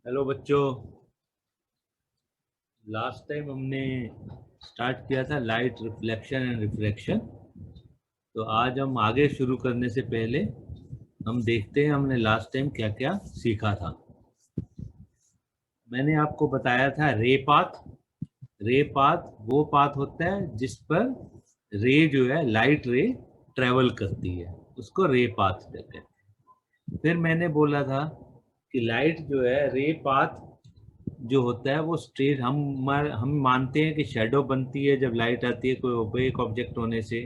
Hello बच्चों। Last time हमने start किया था लाइट रिफ्लेक्शन एंड रिफ्रैक्शन। तो आज हम आगे शुरू करने से पहले हम देखते हैं हमने लास्ट टाइम क्या क्या सीखा था। मैंने आपको बताया था रे पाथ। रे पाथ वो पाथ होता है जिस पर रे जो है लाइट रे ट्रेवल करती है, उसको रे पाथ कहते हैं। फिर मैंने बोला था कि लाइट जो है रे पाथ जो होता है वो स्ट्रेट हम मानते हैं कि शेडो बनती है जब लाइट आती है कोई ओपेक ऑब्जेक्ट होने से।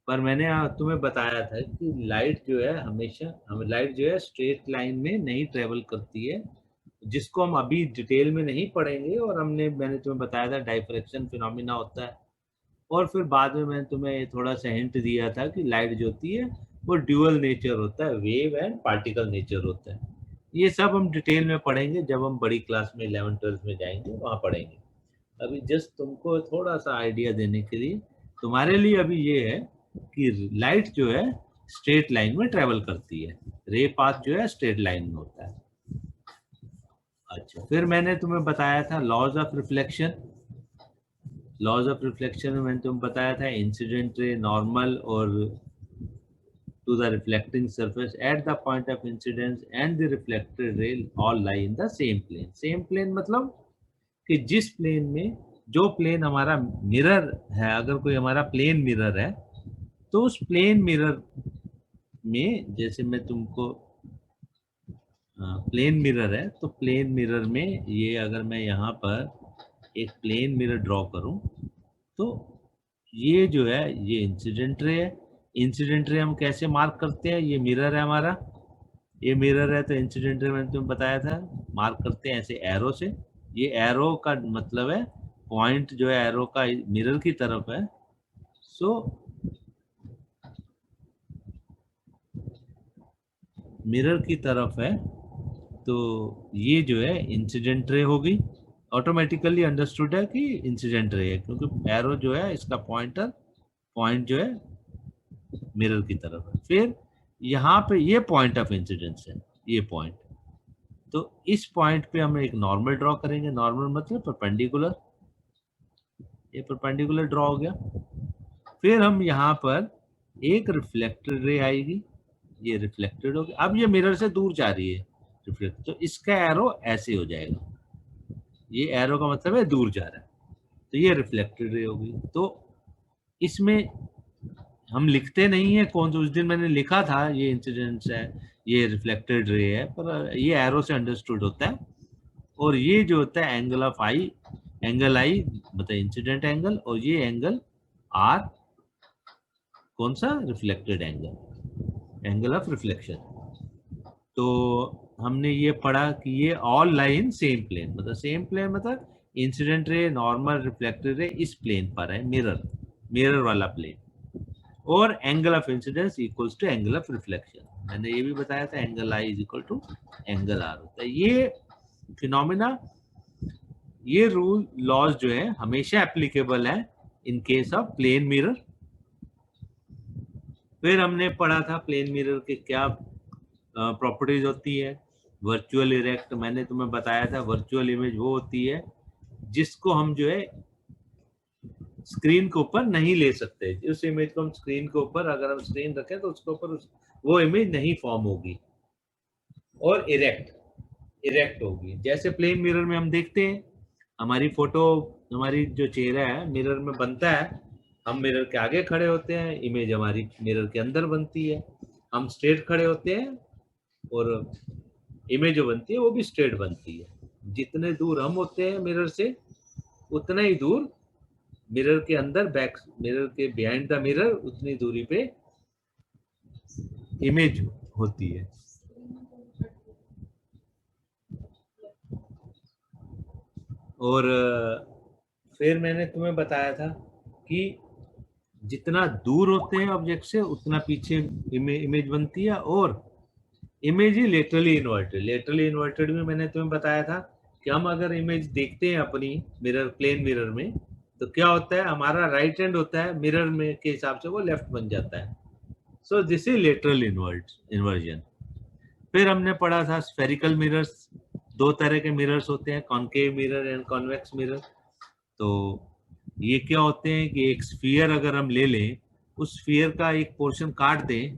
पर मैंने तुम्हें बताया था कि लाइट जो है हमेशा हम लाइट जो है स्ट्रेट लाइन में नहीं ट्रेवल करती है, जिसको हम अभी डिटेल में नहीं पढ़ेंगे। और मैंने तुम्हें बताया था डाइफ्रैक्शन फिनोमिना होता है। और फिर बाद में मैंने तुम्हें थोड़ा सा हिंट दिया था कि लाइट जो होती है वो ड्यूअल नेचर होता है, वेव एंड पार्टिकल नेचर होता है। ये सब हम डिटेल में पढ़ेंगे जब हम बड़ी क्लास में 11 12 में जाएंगे, वहाँ पढ़ेंगे। अभी जस्ट तुमको थोड़ा सा आइडिया देने के लिए तुम्हारे लिए अभी ये है कि लाइट जो है स्ट्रेट लाइन में ट्रेवल करती है। रे पाथ जो है स्ट्रेट लाइन में होता है। अच्छा, फिर मैंने तुम्हें बताया था laws of reflection. Laws of reflection में मैंने तुम्हें बताया था इंसिडेंट रे नॉर्मल और to the reflecting surface at the point of incidence and the reflected ray all lie in the same plane. Same plane मतलब कि जिस प्लेन में जो प्लेन हमारा मिरर है, अगर कोई हमारा प्लेन मिरर है तो उस प्लेन मिरर में, जैसे मैं तुमको प्लेन मिरर है तो प्लेन मिरर में ये अगर मैं यहाँ पर एक प्लेन मिरर ड्रॉ करूँ तो ये जो है ये इंसिडेंट रे है। इंसिडेंट रे हम कैसे मार्क करते हैं? ये मिरर है हमारा, ये मिरर है तो इंसिडेंट रे मैंने तुम्हें बताया था मार्क करते हैं ऐसे एरो से। ये एरो का मतलब है पॉइंट जो है एरो का मिरर की तरफ है। सो मिरर की तरफ है तो ये जो है इंसिडेंट रे होगी। ऑटोमेटिकली अंडरस्टूड है कि इंसिडेंट रे है क्योंकि एरो जो है इसका पॉइंट जो है मिरर की तरफ है। फिर यहाँ पे ये पॉइंट ऑफ इंसिडेंस है, ये पॉइंट। तो इस पॉइंट पे हम एक नॉर्मल ड्रॉ करेंगे। नॉर्मल मतलब परपेंडिकुलर, ये परपेंडिकुलर ड्रॉ हो गया। फिर हम यहाँ पर एक रिफ्लेक्टेड रे आएगी, ये रिफ्लेक्टेड हो गया। अब ये मिरर से दूर जा रही है रिफ्लेक्ट, तो इसका एरो ऐसे हो जाएगा। ये एरो का मतलब है दूर जा रहा है, तो ये रिफ्लेक्टेड रे होगी। तो इसमें हम लिखते नहीं है कौन सा, उस दिन मैंने लिखा था ये इंसिडेंस है, ये रिफ्लेक्टेड रे है, पर ये एरो से अंडरस्टूड होता है। और ये जो होता है angle of i, angle i मतलब इंसिडेंट एंगल, और ये एंगल आर कौन सा? Reflected angle, angle of reflection. तो हमने ये पढ़ा कि ये all lie in same plane, मतलब सेम प्लेन मतलब incident ray normal reflected ray इस प्लेन पर है, मिरर, मिरर वाला प्लेन। और angle of incidence equals to angle of reflection. मैंने ये भी बताया था angle i is equal to angle are होता है। ये फिनोमिना, ये रूल लॉज जो है हमेशा एप्लीकेबल है in case of plane mirror. फिर हमने पढ़ा था प्लेन मिरर के क्या प्रॉपर्टीज होती है। वर्चुअल इरेक्ट, मैंने तुम्हें बताया था वर्चुअल इमेज वो होती है जिसको हम जो है स्क्रीन के ऊपर नहीं ले सकते। उस इमेज को हम स्क्रीन के ऊपर अगर हम स्क्रीन रखें तो उसके ऊपर वो इमेज नहीं फॉर्म होगी और इरेक्ट होगी। जैसे प्लेन मिरर में हम देखते हैं हमारी फोटो, हमारी जो चेहरा है मिरर में बनता है, हम मिरर के आगे खड़े होते हैं, इमेज हमारी मिरर के अंदर बनती है। हम स्ट्रेट खड़े होते हैं और इमेज जो बनती है वो भी स्ट्रेट बनती है। जितने दूर हम होते हैं मिरर से उतना ही दूर मिरर के अंदर, बैक मिरर के बिहाइंड द मिरर उतनी दूरी पे इमेज होती है। और फिर मैंने तुम्हें बताया था कि जितना दूर होते हैं ऑब्जेक्ट से उतना पीछे इमेज बनती है। और इमेज ही लेटरली इन्वर्टेड, लेटरली इन्वर्टेड में मैंने तुम्हें बताया था कि हम अगर इमेज देखते हैं अपनी मिरर, प्लेन मिरर में, तो क्या होता है हमारा राइट हैंड होता है मिरर में के हिसाब से वो लेफ्ट बन जाता है। So this is lateral inversion. फिर हमने पढ़ा था स्फेरिकल मिरर्स, दो तरह के मिरर्स होते हैं, concave mirror and convex mirror. तो ये क्या होते हैं कि एक स्फीयर अगर हम ले लें, उस स्फीयर का एक पोर्शन काट दें,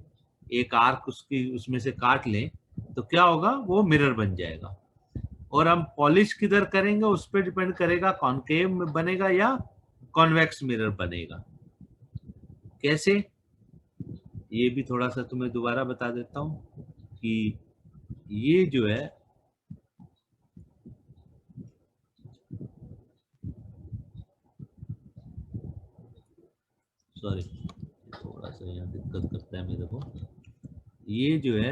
एक आर्क उसकी उसमें से काट लें, तो क्या होगा, वो मिरर बन जाएगा। और हम पॉलिश किधर करेंगे उस पर डिपेंड करेगा, कॉनकेव बनेगा या कॉन्वेक्स मिरर बनेगा। कैसे, ये भी थोड़ा सा तुम्हें दोबारा बता देता हूं कि ये जो है सॉरी थोड़ा सा यहाँ दिक्कत करता है मेरे को, ये जो है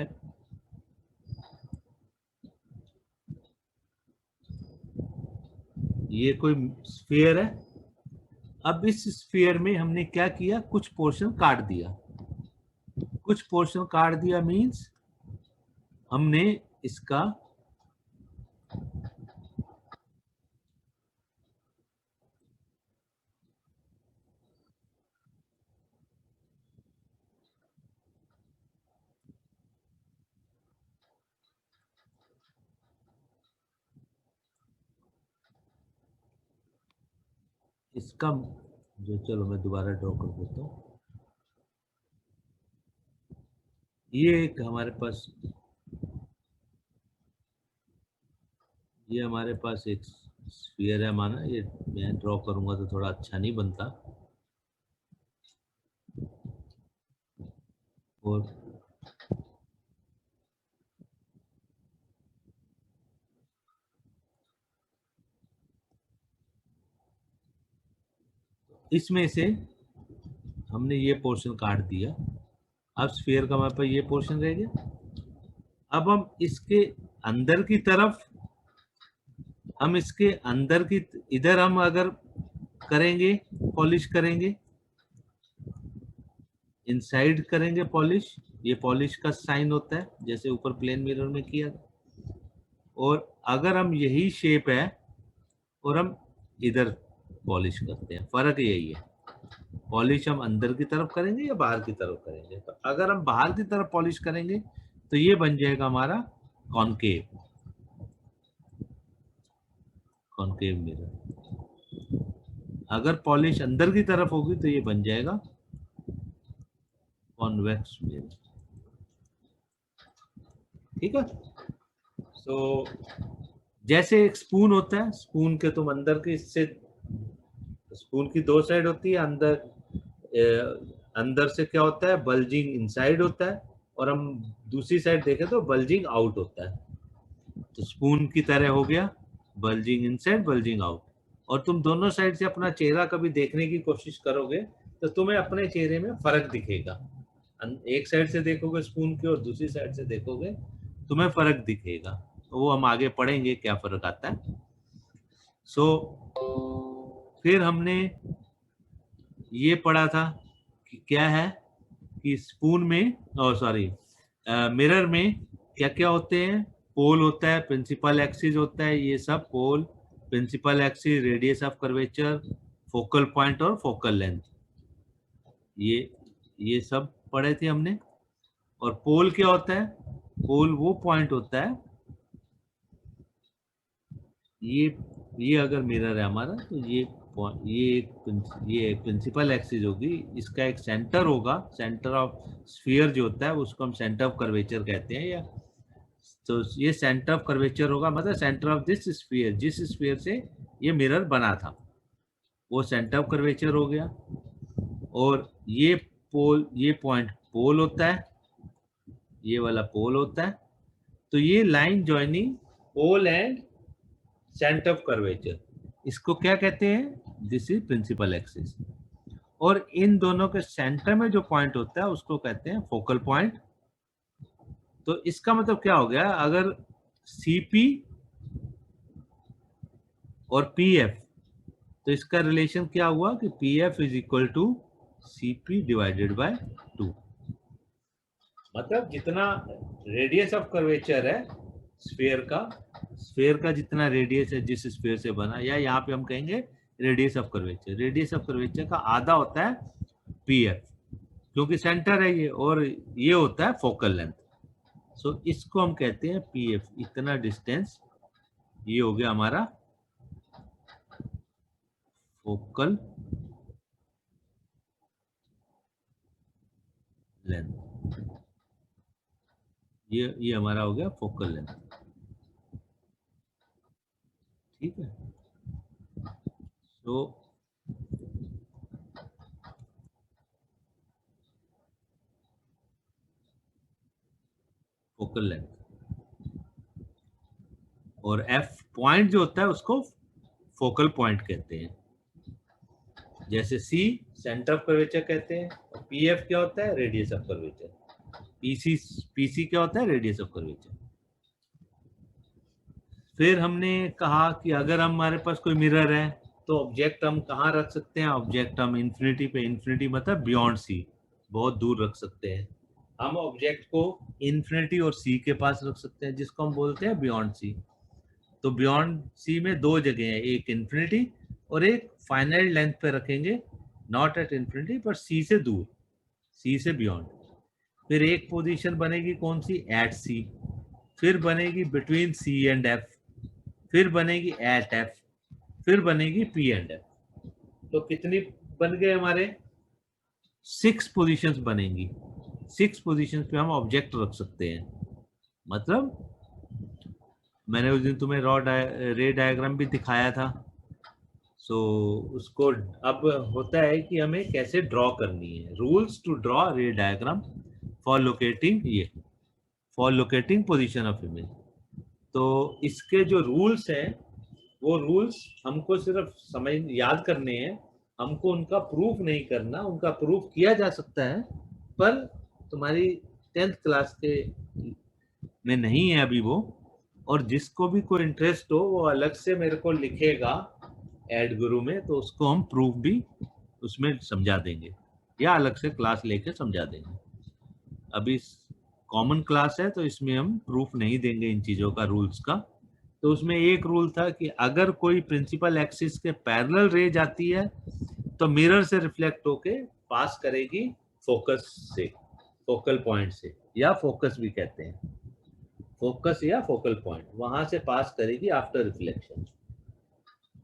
ये कोई स्फीयर है। अब इस स्फीयर में हमने क्या किया, कुछ पोर्शन काट दिया। कुछ पोर्शन काट दिया मींस हमने इसका इसका जो, चलो मैं दोबारा ड्रॉ कर देता हूँ। ये एक हमारे पास, ये हमारे पास एक स्फीयर है माना, ये मैं ड्रॉ करूंगा तो थोड़ा अच्छा नहीं बनता। और इसमें से हमने ये पोर्शन काट दिया। अब स्फीयर का हमारे पास ये पोर्शन रह गया। अब हम इसके अंदर की तरफ, हम इसके अंदर की इधर हम अगर करेंगे, पॉलिश करेंगे, इनसाइड करेंगे पॉलिश, ये पॉलिश का साइन होता है जैसे ऊपर प्लेन मिरर में किया। और अगर हम यही शेप है और हम इधर पॉलिश करते हैं, फर्क यही है, पॉलिश हम अंदर की तरफ करेंगे या बाहर की तरफ करेंगे। तो अगर हम बाहर की तरफ पॉलिश करेंगे तो ये बन जाएगा हमारा कॉनकेव, कॉनकेव मिरर। अगर पॉलिश अंदर की तरफ होगी तो ये बन जाएगा कॉन्वेक्स मिरर। ठीक है। सो जैसे एक स्पून होता है, स्पून के तुम अंदर के इससे, स्पून की दो साइड होती है, अंदर से क्या होता है, बल्जिंग इनसाइड होता है, और हम दूसरी साइड देखें तो बल्जिंग आउट होता है। तो स्पून की तरह हो गया, बल्जिंग इनसाइड बल्जिंग आउट। और तुम दोनों साइड से अपना चेहरा कभी देखने की कोशिश करोगे तो तुम्हें अपने चेहरे में फर्क दिखेगा। एक साइड से देखोगे स्पून की और दूसरी साइड से देखोगे, तुम्हें फर्क दिखेगा। तो वो हम आगे पढ़ेंगे क्या फर्क आता है। सो फिर हमने ये पढ़ा था कि क्या है कि स्पून में, सॉरी मिरर में क्या क्या होते हैं, पोल होता है, प्रिंसिपल एक्सिस होता है, ये सब pole, principal axis, radius of curvature, focal point और फोकल लेंथ, ये सब पढ़े थे हमने। और पोल क्या होता है, पोल वो पॉइंट होता है, ये अगर मिरर है हमारा तो ये एक प्रिंसिपल एक्सिस होगी, इसका एक सेंटर होगा, सेंटर ऑफ स्फीयर जो होता है उसको हम सेंटर ऑफ कर्वेचर कहते हैं। या तो ये सेंटर ऑफ कर्वेचर होगा, मतलब सेंटर ऑफ दिस स्फीयर, जिस स्फीयर से ये मिरर बना था वो सेंटर ऑफ कर्वेचर हो गया। और ये पोल, ये पॉइंट पोल होता है, ये वाला पोल होता है। तो ये line joining pole and centre of curvature, इसको क्या कहते हैं, दिस इज प्रिंसिपल एक्सिस। और इन दोनों के सेंटर में जो पॉइंट होता है उसको कहते हैं फोकल पॉइंट। तो इसका मतलब क्या हो गया, अगर सीपी और पीएफ, तो इसका रिलेशन क्या हुआ कि PF is equal to CP divided by 2। मतलब जितना रेडियस ऑफ कर्वेचर है स्फीयर का जितना रेडियस है जिस स्फीयर से बना, या यहाँ पे हम कहेंगे radius of curvature, radius of curvature का आधा होता है पीएफ, क्योंकि सेंटर है ये, और ये होता है फोकल लेंथ। सो इसको हम कहते हैं पीएफ, इतना डिस्टेंस ये हो गया हमारा फोकल लेंथ। ये हमारा हो गया फोकल लेंथ। ठीक है, तो फोकल लेंथ, और एफ पॉइंट जो होता है उसको फोकल पॉइंट कहते हैं। जैसे सी सेंटर ऑफ कर्वेचर कहते हैं, पी एफ क्या होता है, रेडियस ऑफ कर्वेचर, पीसी क्या होता है, रेडियस ऑफ कर्वेचर। फिर हमने कहा कि अगर हमारे पास कोई मिरर है तो ऑब्जेक्ट हम कहाँ रख सकते हैं, ऑब्जेक्ट हम इन्फिनिटी पे, इन्फिनिटी मतलब बियॉन्ड सी, बहुत दूर रख सकते हैं। हम ऑब्जेक्ट को इन्फिनिटी और सी के पास रख सकते हैं, जिसको हम बोलते हैं बियॉन्ड सी। तो बियॉन्ड सी में दो जगह है, एक इन्फिनिटी और एक फाइनाइट लेंथ पे रखेंगे, नॉट एट इन्फिनिटी पर सी से दूर, सी से बियॉन्ड। फिर एक पोजीशन बनेगी कौन सी, एट सी। फिर बनेगी बिटवीन सी एंड एफ। फिर बनेगी एट एफ। फिर बनेगी पी एंड एफ। तो कितनी बन गए हमारे, 6 पोजीशंस बनेंगी। 6 पोजीशंस पे हम ऑब्जेक्ट रख सकते हैं। मतलब मैंने उस दिन तुम्हें रे डायग्राम भी दिखाया था। सो उसको अब होता है कि हमें कैसे ड्रॉ करनी है। Rules to draw ray diagram for locating, ये for locating position of image. तो इसके जो रूल्स हैं वो रूल्स हमको सिर्फ समझ याद करने हैं, हमको उनका प्रूफ नहीं करना। उनका प्रूफ किया जा सकता है पर तुम्हारी 10th क्लास के में नहीं है अभी वो। और जिसको भी कोई इंटरेस्ट हो वो अलग से मेरे को लिखेगा एड गुरु में, तो उसको हम प्रूफ भी उसमें समझा देंगे या अलग से क्लास लेके समझा देंगे। अभी कॉमन क्लास है तो इसमें हम प्रूफ नहीं देंगे इन चीज़ों का, रूल्स का। तो उसमें एक रूल था कि अगर कोई प्रिंसिपल एक्सिस के पैरेलल रे जाती है तो मिरर से रिफ्लेक्ट होके पास करेगी फोकस से, फोकल पॉइंट से, या फोकस भी कहते हैं, फोकस या फोकल पॉइंट, वहां से पास करेगी आफ्टर रिफ्लेक्शन।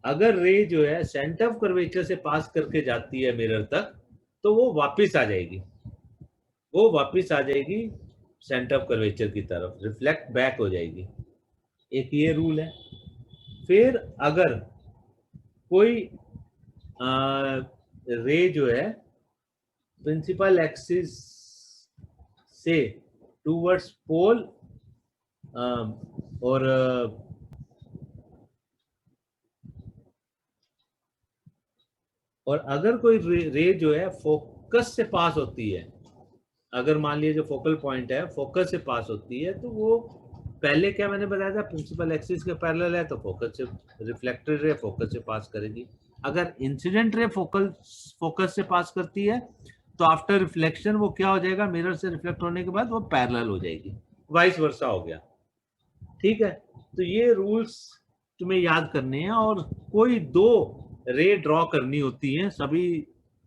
अगर रे जो है सेंटर ऑफ कर्वेचर से पास करके जाती है मिरर तक तो वो वापस आ जाएगी, वो वापस आ जाएगी सेंटर ऑफ कर्वेचर की तरफ, रिफ्लेक्ट बैक हो जाएगी। एक ये रूल है। फिर अगर कोई रे जो है प्रिंसिपल एक्सिस से टूवर्ड्स पोल और अगर कोई रे जो है फोकस से पास होती है, अगर मान लीजिए जो फोकल पॉइंट है फोकस से पास होती है, तो वो पहले क्या मैंने बताया था, प्रिंसिपल एक्सिस के पैरेलल है तो फोकस से, रिफ्लेक्टेड रे फोकस से पास करेगी। अगर इंसिडेंट रे फोकस से पास करती है तो आफ्टर रिफ्लेक्शन वो क्या हो जाएगा, मिरर से रिफ्लेक्ट होने के बाद वो पैरेलल हो जाएगी, वाइस वर्सा हो गया। ठीक है, तो ये रूल्स तुम्हें याद करने हैं। और कोई दो रे ड्रॉ करनी होती हैं, सभी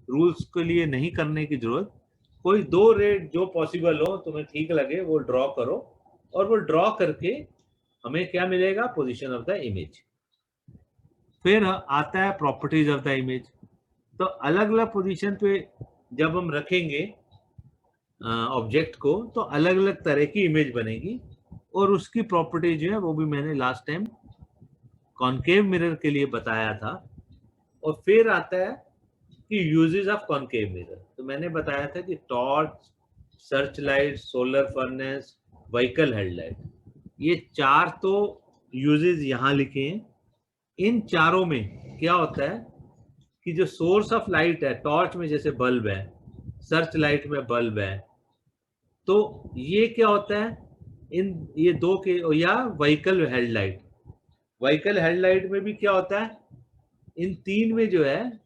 रूल्स के लिए नहीं करने की जरूरत, कोई दो रे जो पॉसिबल हो, तुम्हें ठीक लगे वो ड्रॉ करो, और वो ड्रॉ करके हमें क्या मिलेगा, पोजीशन ऑफ द इमेज। फिर आता है प्रॉपर्टीज ऑफ द इमेज। तो अलग अलग पोजीशन पे जब हम रखेंगे ऑब्जेक्ट को तो अलग अलग तरह की इमेज बनेगी, और उसकी प्रॉपर्टी जो है वो भी मैंने लास्ट टाइम कॉनकेव मिरर के लिए बताया था। और फिर आता है कि यूजेस ऑफ कॉनकेव मिरर। तो मैंने बताया था कि torch, search light, solar furnace, vehicle headlight, ये चार तो यूजेस यहाँ लिखे हैं। इन चारों में क्या होता है कि जो सोर्स ऑफ लाइट है, टॉर्च में जैसे बल्ब है, सर्च लाइट में बल्ब है, तो ये क्या होता है, इन ये दो के, या व्हीकल हेडलाइट, व्हीकल हेडलाइट में भी क्या होता है, इन तीन में जो है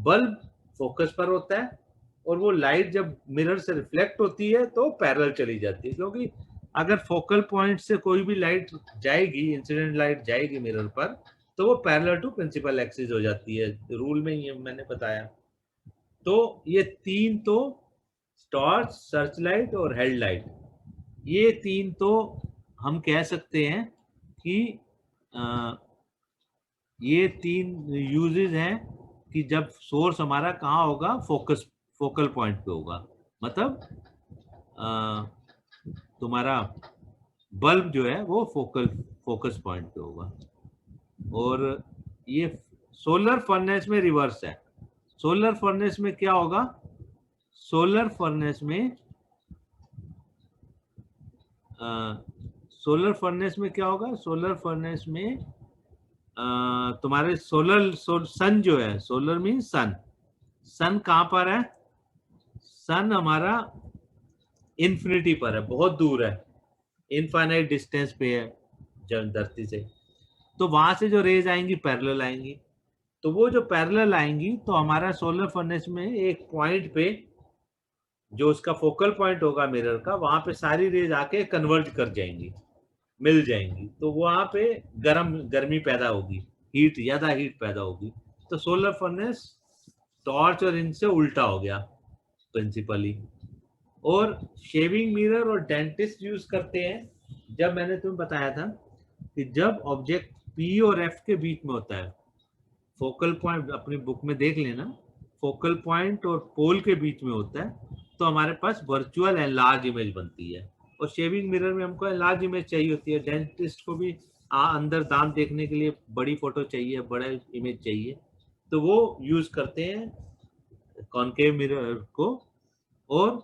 बल्ब फोकस पर होता है, और वो लाइट जब मिरर से रिफ्लेक्ट होती है तो पैरेलल चली जाती है, क्योंकि अगर फोकल पॉइंट से कोई भी लाइट जाएगी, इंसिडेंट लाइट जाएगी मिरर पर, तो वो पैरेलल टू प्रिंसिपल एक्सिस हो जाती है, रूल में ही मैंने बताया। तो ये तीन तो टॉर्च, सर्च लाइट और हेडलाइट, ये तीन तो हम कह सकते हैं कि ये 3 यूजेस हैं कि जब सोर्स हमारा कहाँ होगा, फोकल पॉइंट पे होगा। मतलब तुम्हारा बल्ब जो है वो फोकस पॉइंट पे होगा। और ये सोलर फर्नेस में रिवर्स है। सोलर फर्नेस में क्या होगा, सोलर फर्नेस में क्या होगा, सोलर फर्नेस में तुम्हारे सन जो है, सोलर मीन सन, सन कहां पर है, सन हमारा इन्फिनिटी पर है, बहुत दूर है, इनफाइनाइट डिस्टेंस पे है जब धरती से। तो वहां से जो रेज आएंगी पैरेलल आएंगी। तो वो जो पैरेलल आएंगी तो हमारा सोलर फर्नेस में एक पॉइंट पे जो उसका फोकल पॉइंट होगा मिरर का, वहां पे सारी रेज आके कन्वर्ज कर जाएंगी, मिल जाएंगी। तो वहां पे गर्मी पैदा होगी, ज्यादा हीट पैदा होगी। तो सोलर फर्नेस टॉर्च और इनसे उल्टा हो गया प्रिंसिपली। और शेविंग मिरर और डेंटिस्ट यूज करते हैं जब मैंने तुम्हें बताया था कि जब ऑब्जेक्ट पी और एफ के बीच में होता है, फोकल पॉइंट अपनी बुक में देख लेना, फोकल पॉइंट और पोल के बीच में होता है, तो हमारे पास वर्चुअल एनलार्ज इमेज बनती है। और शेविंग मिरर में हमको एनलार्ज इमेज चाहिए होती है। डेंटिस्ट को भी अंदर दांत देखने के लिए बड़ी फोटो चाहिए, बड़ा इमेज चाहिए, तो वो यूज करते हैं कॉनकेव मिरर को। और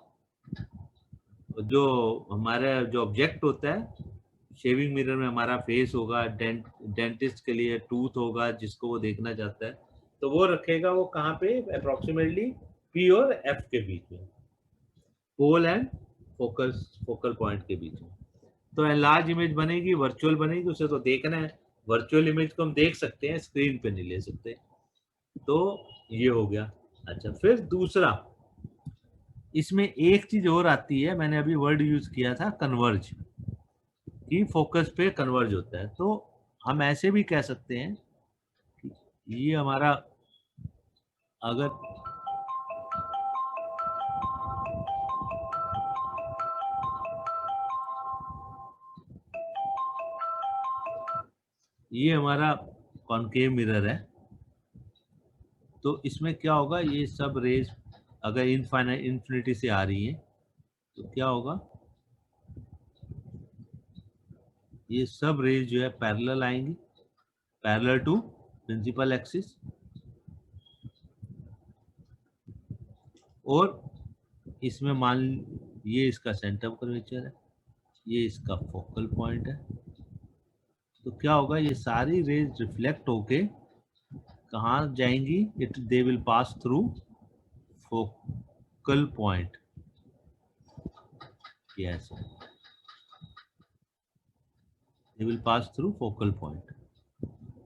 जो हमारा जो ऑब्जेक्ट होता है शेविंग मिरर में, हमारा फेस होगा, डेंटिस्ट के लिए टूथ होगा जिसको वो देखना चाहता है, तो वो रखेगा वो कहाँ पे, अप्रोक्सीमेटली पी और एफ के बीच में, पोल एंड फोकल पॉइंट के बीच में। तो एनलार्ज इमेज बनेगी, वर्चुअल बनेगी, उसे तो देखना है। वर्चुअल इमेज को हम देख सकते हैं, स्क्रीन पे नहीं ले सकते। तो ये हो गया। अच्छा, फिर दूसरा, इसमें एक चीज और आती है, मैंने अभी वर्ड यूज किया था कन्वर्ज, कि फोकस पे कन्वर्ज होता है। तो हम ऐसे भी कह सकते हैं कि ये हमारा, अगर ये हमारा कॉनकेव मिरर है, तो इसमें क्या होगा, ये सब रेज अगर इन्फिनिटी से आ रही है तो क्या होगा, ये सब रेज जो है पैरेलल आएंगी, पैरेलल टू प्रिंसिपल एक्सिस। और इसमें मान, ये इसका सेंटर ऑफ कर्वेचर है, ये इसका फोकल पॉइंट है। तो क्या होगा, ये सारी रेज रिफ्लेक्ट होके कहाँ जाएंगी, they will pass through focal point. Yes, they will pass through focal point.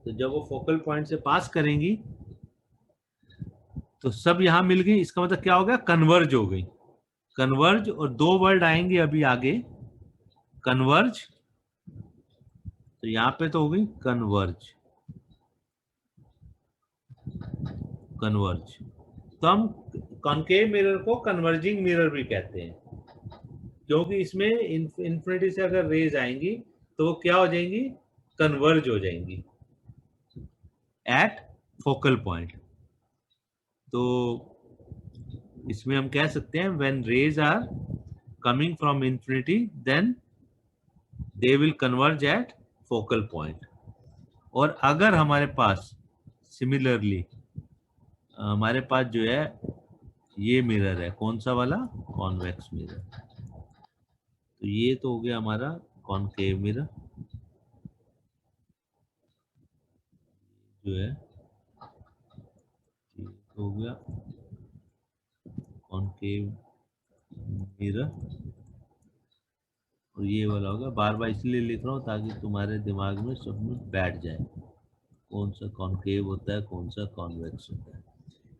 तो जब वो फोकल पॉइंट से पास करेंगी तो सब यहां मिल गई, इसका मतलब क्या हो गया, कन्वर्ज हो गई। कन्वर्ज, और दो वर्ड आएंगे अभी आगे, कन्वर्ज, तो यहां पे तो हो गई कन्वर्ज, कन्वर्ज। तो हम कॉनकेव मिरर को कन्वर्जिंग मिरर भी कहते हैं, क्योंकि इसमें इन्फिनिटी से अगर रेज आएंगी तो वो क्या हो जाएंगी, कन्वर्ज हो जाएंगी एट फोकल पॉइंट। तो इसमें हम कह सकते हैं when rays are coming from infinity then they will converge at focal point. और अगर हमारे पास सिमिलरली हमारे पास जो है ये मिरर है, कौन सा वाला, कॉन्वेक्स मिरर, तो ये तो हो गया हमारा कॉनकेव मिरर जो है, ये तो हो गया कॉनकेव मिरर। और ये वाला होगा, बार बार इसलिए लिख रहा हूँ ताकि तुम्हारे दिमाग में सब में बैठ जाए कौन सा कॉनकेव होता है, कौन सा कॉन्वेक्स होता है।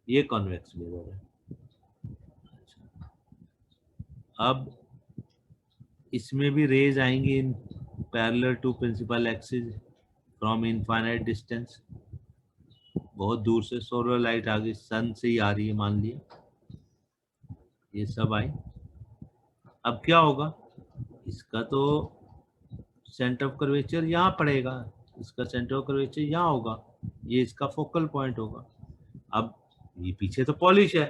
ये कॉन्वेक्स मिरर है। अब इसमें भी रेज आएंगी in parallel to principal axis from infinite distance, बहुत दूर से सोलर लाइट आ गई, सन से ही आ रही है मान लिया, ये सब आई। अब क्या होगा, इसका तो सेंटर ऑफ कर्वेचर यहाँ पड़ेगा, इसका सेंटर ऑफ कर्वेचर यहाँ होगा, ये इसका फोकल पॉइंट होगा। अब ये पीछे तो पॉलिश है,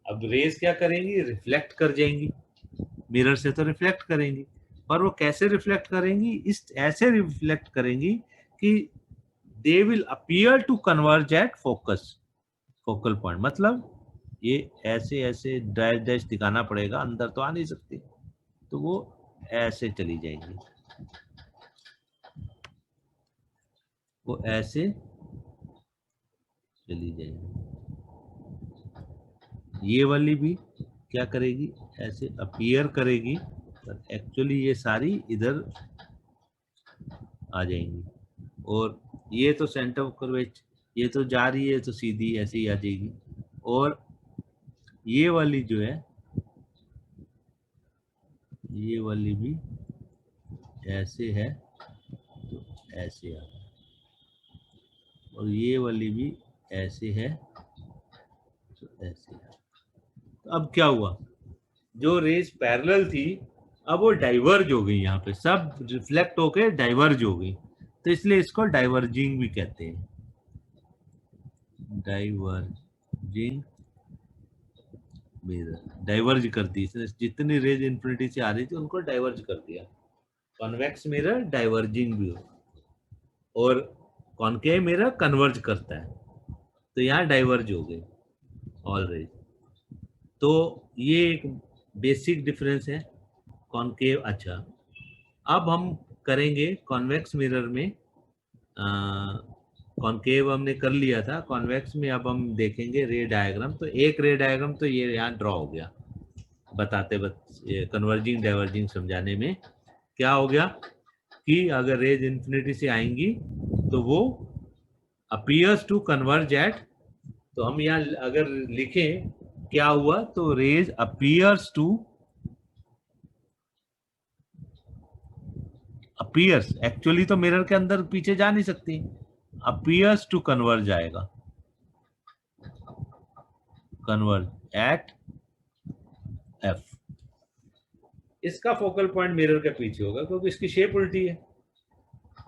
अब रेज क्या करेंगी, रिफ्लेक्ट कर जाएंगी, मिरर से तो रिफ्लेक्ट करेंगी, पर वो कैसे रिफ्लेक्ट करेंगी, इस ऐसे रिफ्लेक्ट करेंगी कि they will appear to converge at focus, focal point. मतलब ये ऐसे ऐसे डैश डैश दिखाना पड़ेगा, अंदर तो आ नहीं सकती, तो वो ऐसे चली जाएंगी, वो ऐसे चली जाएगी। ये वाली भी क्या करेगी, ऐसे अपीयर करेगी, पर एक्चुअली ये सारी इधर आ जाएंगी। और ये तो सेंटर ऑफ कर्वेचर, ये तो जा रही है तो सीधी ऐसे ही आ जाएगी। और ये वाली जो है, ये वाली भी ऐसे है तो ऐसे आ, और ये वाली भी ऐसे है तो ऐसे आ। तो अब क्या हुआ, जो रेज पैरेलल थी अब वो डाइवर्ज हो गई, यहाँ पे सब रिफ्लेक्ट होके डाइवर्ज हो गई, तो इसलिए इसको डाइवर्जिंग भी कहते हैं, डाइवर्जिंग मिरर। डाइवर्ज कर दी इसने, जितनी रेज इन्फिनिटी से आ रही थी उनको डाइवर्ज कर दिया। कॉन्वेक्स मिरर डाइवर्जिंग भी हो, और कॉनकेव मिरर कन्वर्ज करता है, तो यहाँ डाइवर्ज हो गए ऑल रेज। तो ये एक बेसिक डिफरेंस है कॉनकेव। अच्छा, अब हम करेंगे कॉन्वेक्स मिरर में, कॉनकेव हमने कर लिया था, कॉन्वेक्स में अब हम देखेंगे रे डायग्राम। तो एक रे डायग्राम तो ये यहाँ ड्रॉ हो गया, बताते कन्वर्जिंग डाइवर्जिंग समझाने में क्या हो गया कि अगर रेज इन्फिनिटी से आएंगी तो वो अपीयर्स टू कन्वर्ज एट, तो हम यहाँ अगर लिखें क्या हुआ, तो rays appears to, appears actually तो मिरर के अंदर पीछे जा नहीं सकती, अपीयर्स टू कन्वर्ज आएगा, कन्वर्ज एट एफ। इसका फोकल पॉइंट मिरर के पीछे होगा क्योंकि इसकी शेप उल्टी है।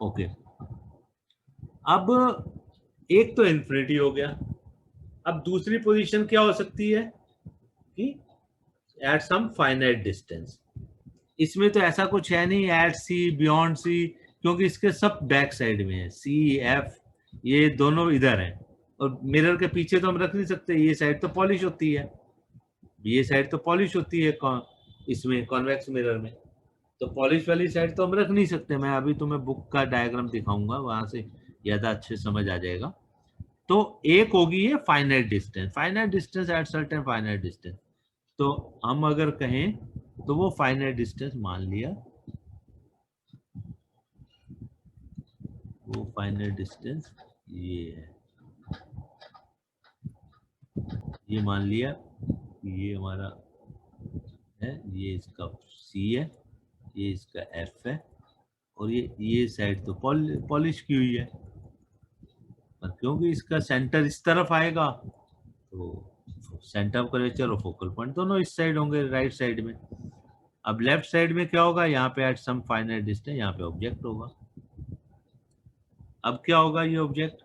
ओके, अब एक तो इन्फिनिटी हो गया, अब दूसरी पोजीशन क्या हो सकती है कि एट सम फाइनाइट डिस्टेंस। इसमें तो ऐसा कुछ है नहीं एट सी, बियॉन्ड सी, क्योंकि इसके सब बैक साइड में है, सी एफ ये दोनों इधर हैं, और मिरर के पीछे तो हम रख नहीं सकते, ये साइड तो पॉलिश होती है, ये साइड तो पॉलिश होती है इसमें कॉन्वेक्स मिरर में, तो पॉलिश वाली साइड तो हम रख नहीं सकते। मैं अभी तुम्हें बुक का डायग्राम दिखाऊंगा, वहां से ज्यादा अच्छे समझ आ जाएगा। तो एक होगी ये finite distance, finite distance at certain finite distance. तो हम अगर कहें तो वो फाइनाइट डिस्टेंस मान लिया, वो फाइनाइट डिस्टेंस ये है, ये मान लिया ये हमारा है, ये इसका सी है, ये इसका एफ है, और ये साइड तो पॉलिश की हुई है, पर क्योंकि इसका सेंटर इस तरफ आएगा तो सेंटर ऑफ कर्वेचर और फोकल पॉइंट दोनों इस साइड होंगे, राइट साइड में। अब लेफ्ट साइड में क्या होगा, यहाँ पे एट सम फाइनाइट डिस्टेंस यहाँ पे ऑब्जेक्ट होगा। अब क्या होगा, ये ऑब्जेक्ट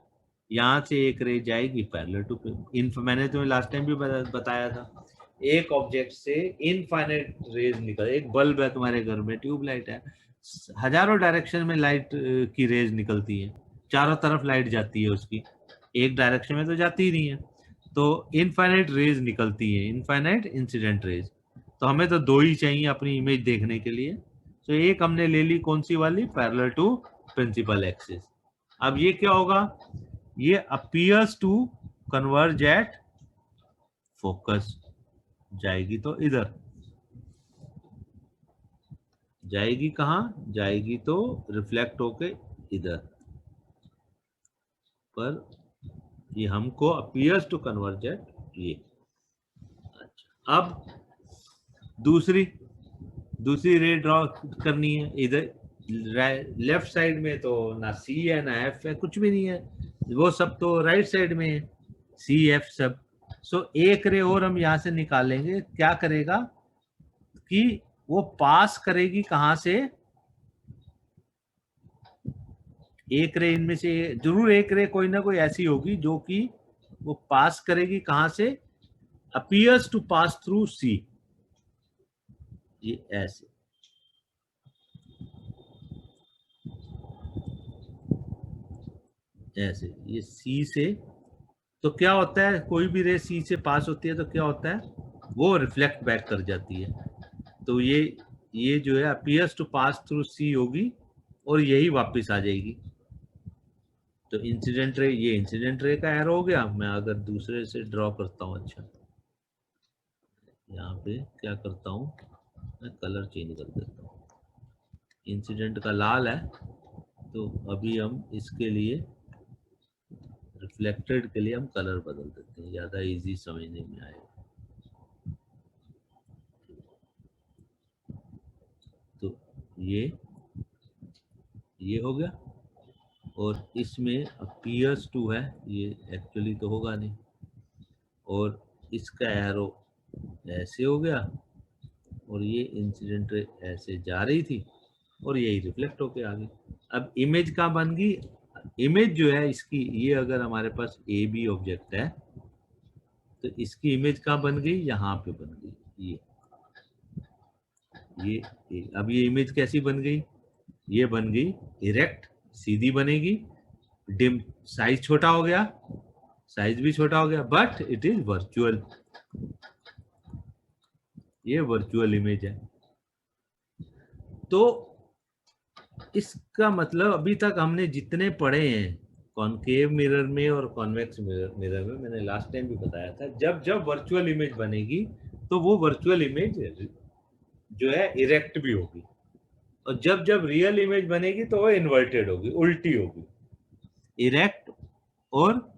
यहाँ से एक रे जाएगी पैरेलल टू, मैंने तुम्हें लास्ट टाइम भी बताया था, एक ऑब्जेक्ट से इनफाइनाइट रेज निकल, एक बल्ब है तुम्हारे घर में, ट्यूबलाइट है, हजारों डायरेक्शन में लाइट की रेज निकलती है, चारों तरफ लाइट जाती है उसकी, एक डायरेक्शन में तो जाती ही नहीं है, तो इनफाइनाइट रेज निकलती है, इनफाइनाइट इंसिडेंट रेज। तो हमें तो दो ही चाहिए अपनी इमेज देखने के लिए, तो एक हमने ले ली कौन सी वाली, पैरेलल टू प्रिंसिपल एक्सिस। अब ये क्या होगा, ये appears to converge at focus, जाएगी तो इधर जाएगी, कहां जाएगी, तो रिफ्लेक्ट होके इधर, पर ये हमको अपीयर्स टू कन्वर्ज एट ये। अच्छा, अब दूसरी रे ड्रॉ करनी है, इधर लेफ्ट साइड में तो ना सी है ना एफ है, कुछ भी नहीं है, वो सब तो राइट साइड में है, सी एफ सब। सो एक रे और हम यहां से निकालेंगे, क्या करेगा कि वो पास करेगी कहां से, एक रे इनमें से जरूर एक रे कोई ना कोई ऐसी होगी जो कि वो पास करेगी कहां से, appears to pass through C, ये ऐसे ऐसे ये सी से, तो क्या होता है कोई भी रे सी से पास होती है तो क्या होता है वो रिफ्लेक्ट बैक कर जाती है। तो ये जो है appears to pass through C होगी और यही वापस आ जाएगी। तो इंसिडेंट रे, ये इंसिडेंट रे का एरो हो गया। मैं अगर दूसरे से ड्रॉ करता हूँ, अच्छा यहाँ पे क्या करता हूँ, मैं कलर चेंज कर देता हूँ। इंसिडेंट का लाल है, तो अभी हम इसके लिए रिफ्लेक्टेड के लिए हम कलर बदल देते हैं, ज़्यादा इजी समझने में आएगा। तो ये हो गया, और इसमें अपीयर्स टू है, ये एक्चुअली तो होगा नहीं, और इसका एरो ऐसे हो गया, और ये इंसिडेंट ऐसे जा रही थी और यही रिफ्लेक्ट होके आ गई। अब इमेज कहाँ बन गई, इमेज जो है इसकी, ये अगर हमारे पास ए बी ऑब्जेक्ट है तो इसकी इमेज कहाँ बन गई, यहाँ पे बन गई ये। अब ये इमेज कैसी बन गई, ये बन गई इरेक्ट, सीधी बनेगी, डिम, साइज छोटा हो गया, साइज भी छोटा हो गया, बट इट इज वर्चुअल, ये वर्चुअल इमेज है। तो इसका मतलब अभी तक हमने जितने पढ़े हैं कॉनकेव मिरर में और कॉन्वेक्स मिरर में, मैंने लास्ट टाइम भी बताया था, जब जब वर्चुअल इमेज बनेगी तो वो वर्चुअल इमेज जो है इरेक्ट भी होगी, और जब जब रियल इमेज बनेगी तो वो इन्वर्टेड होगी, उल्टी होगी। इरेक्ट और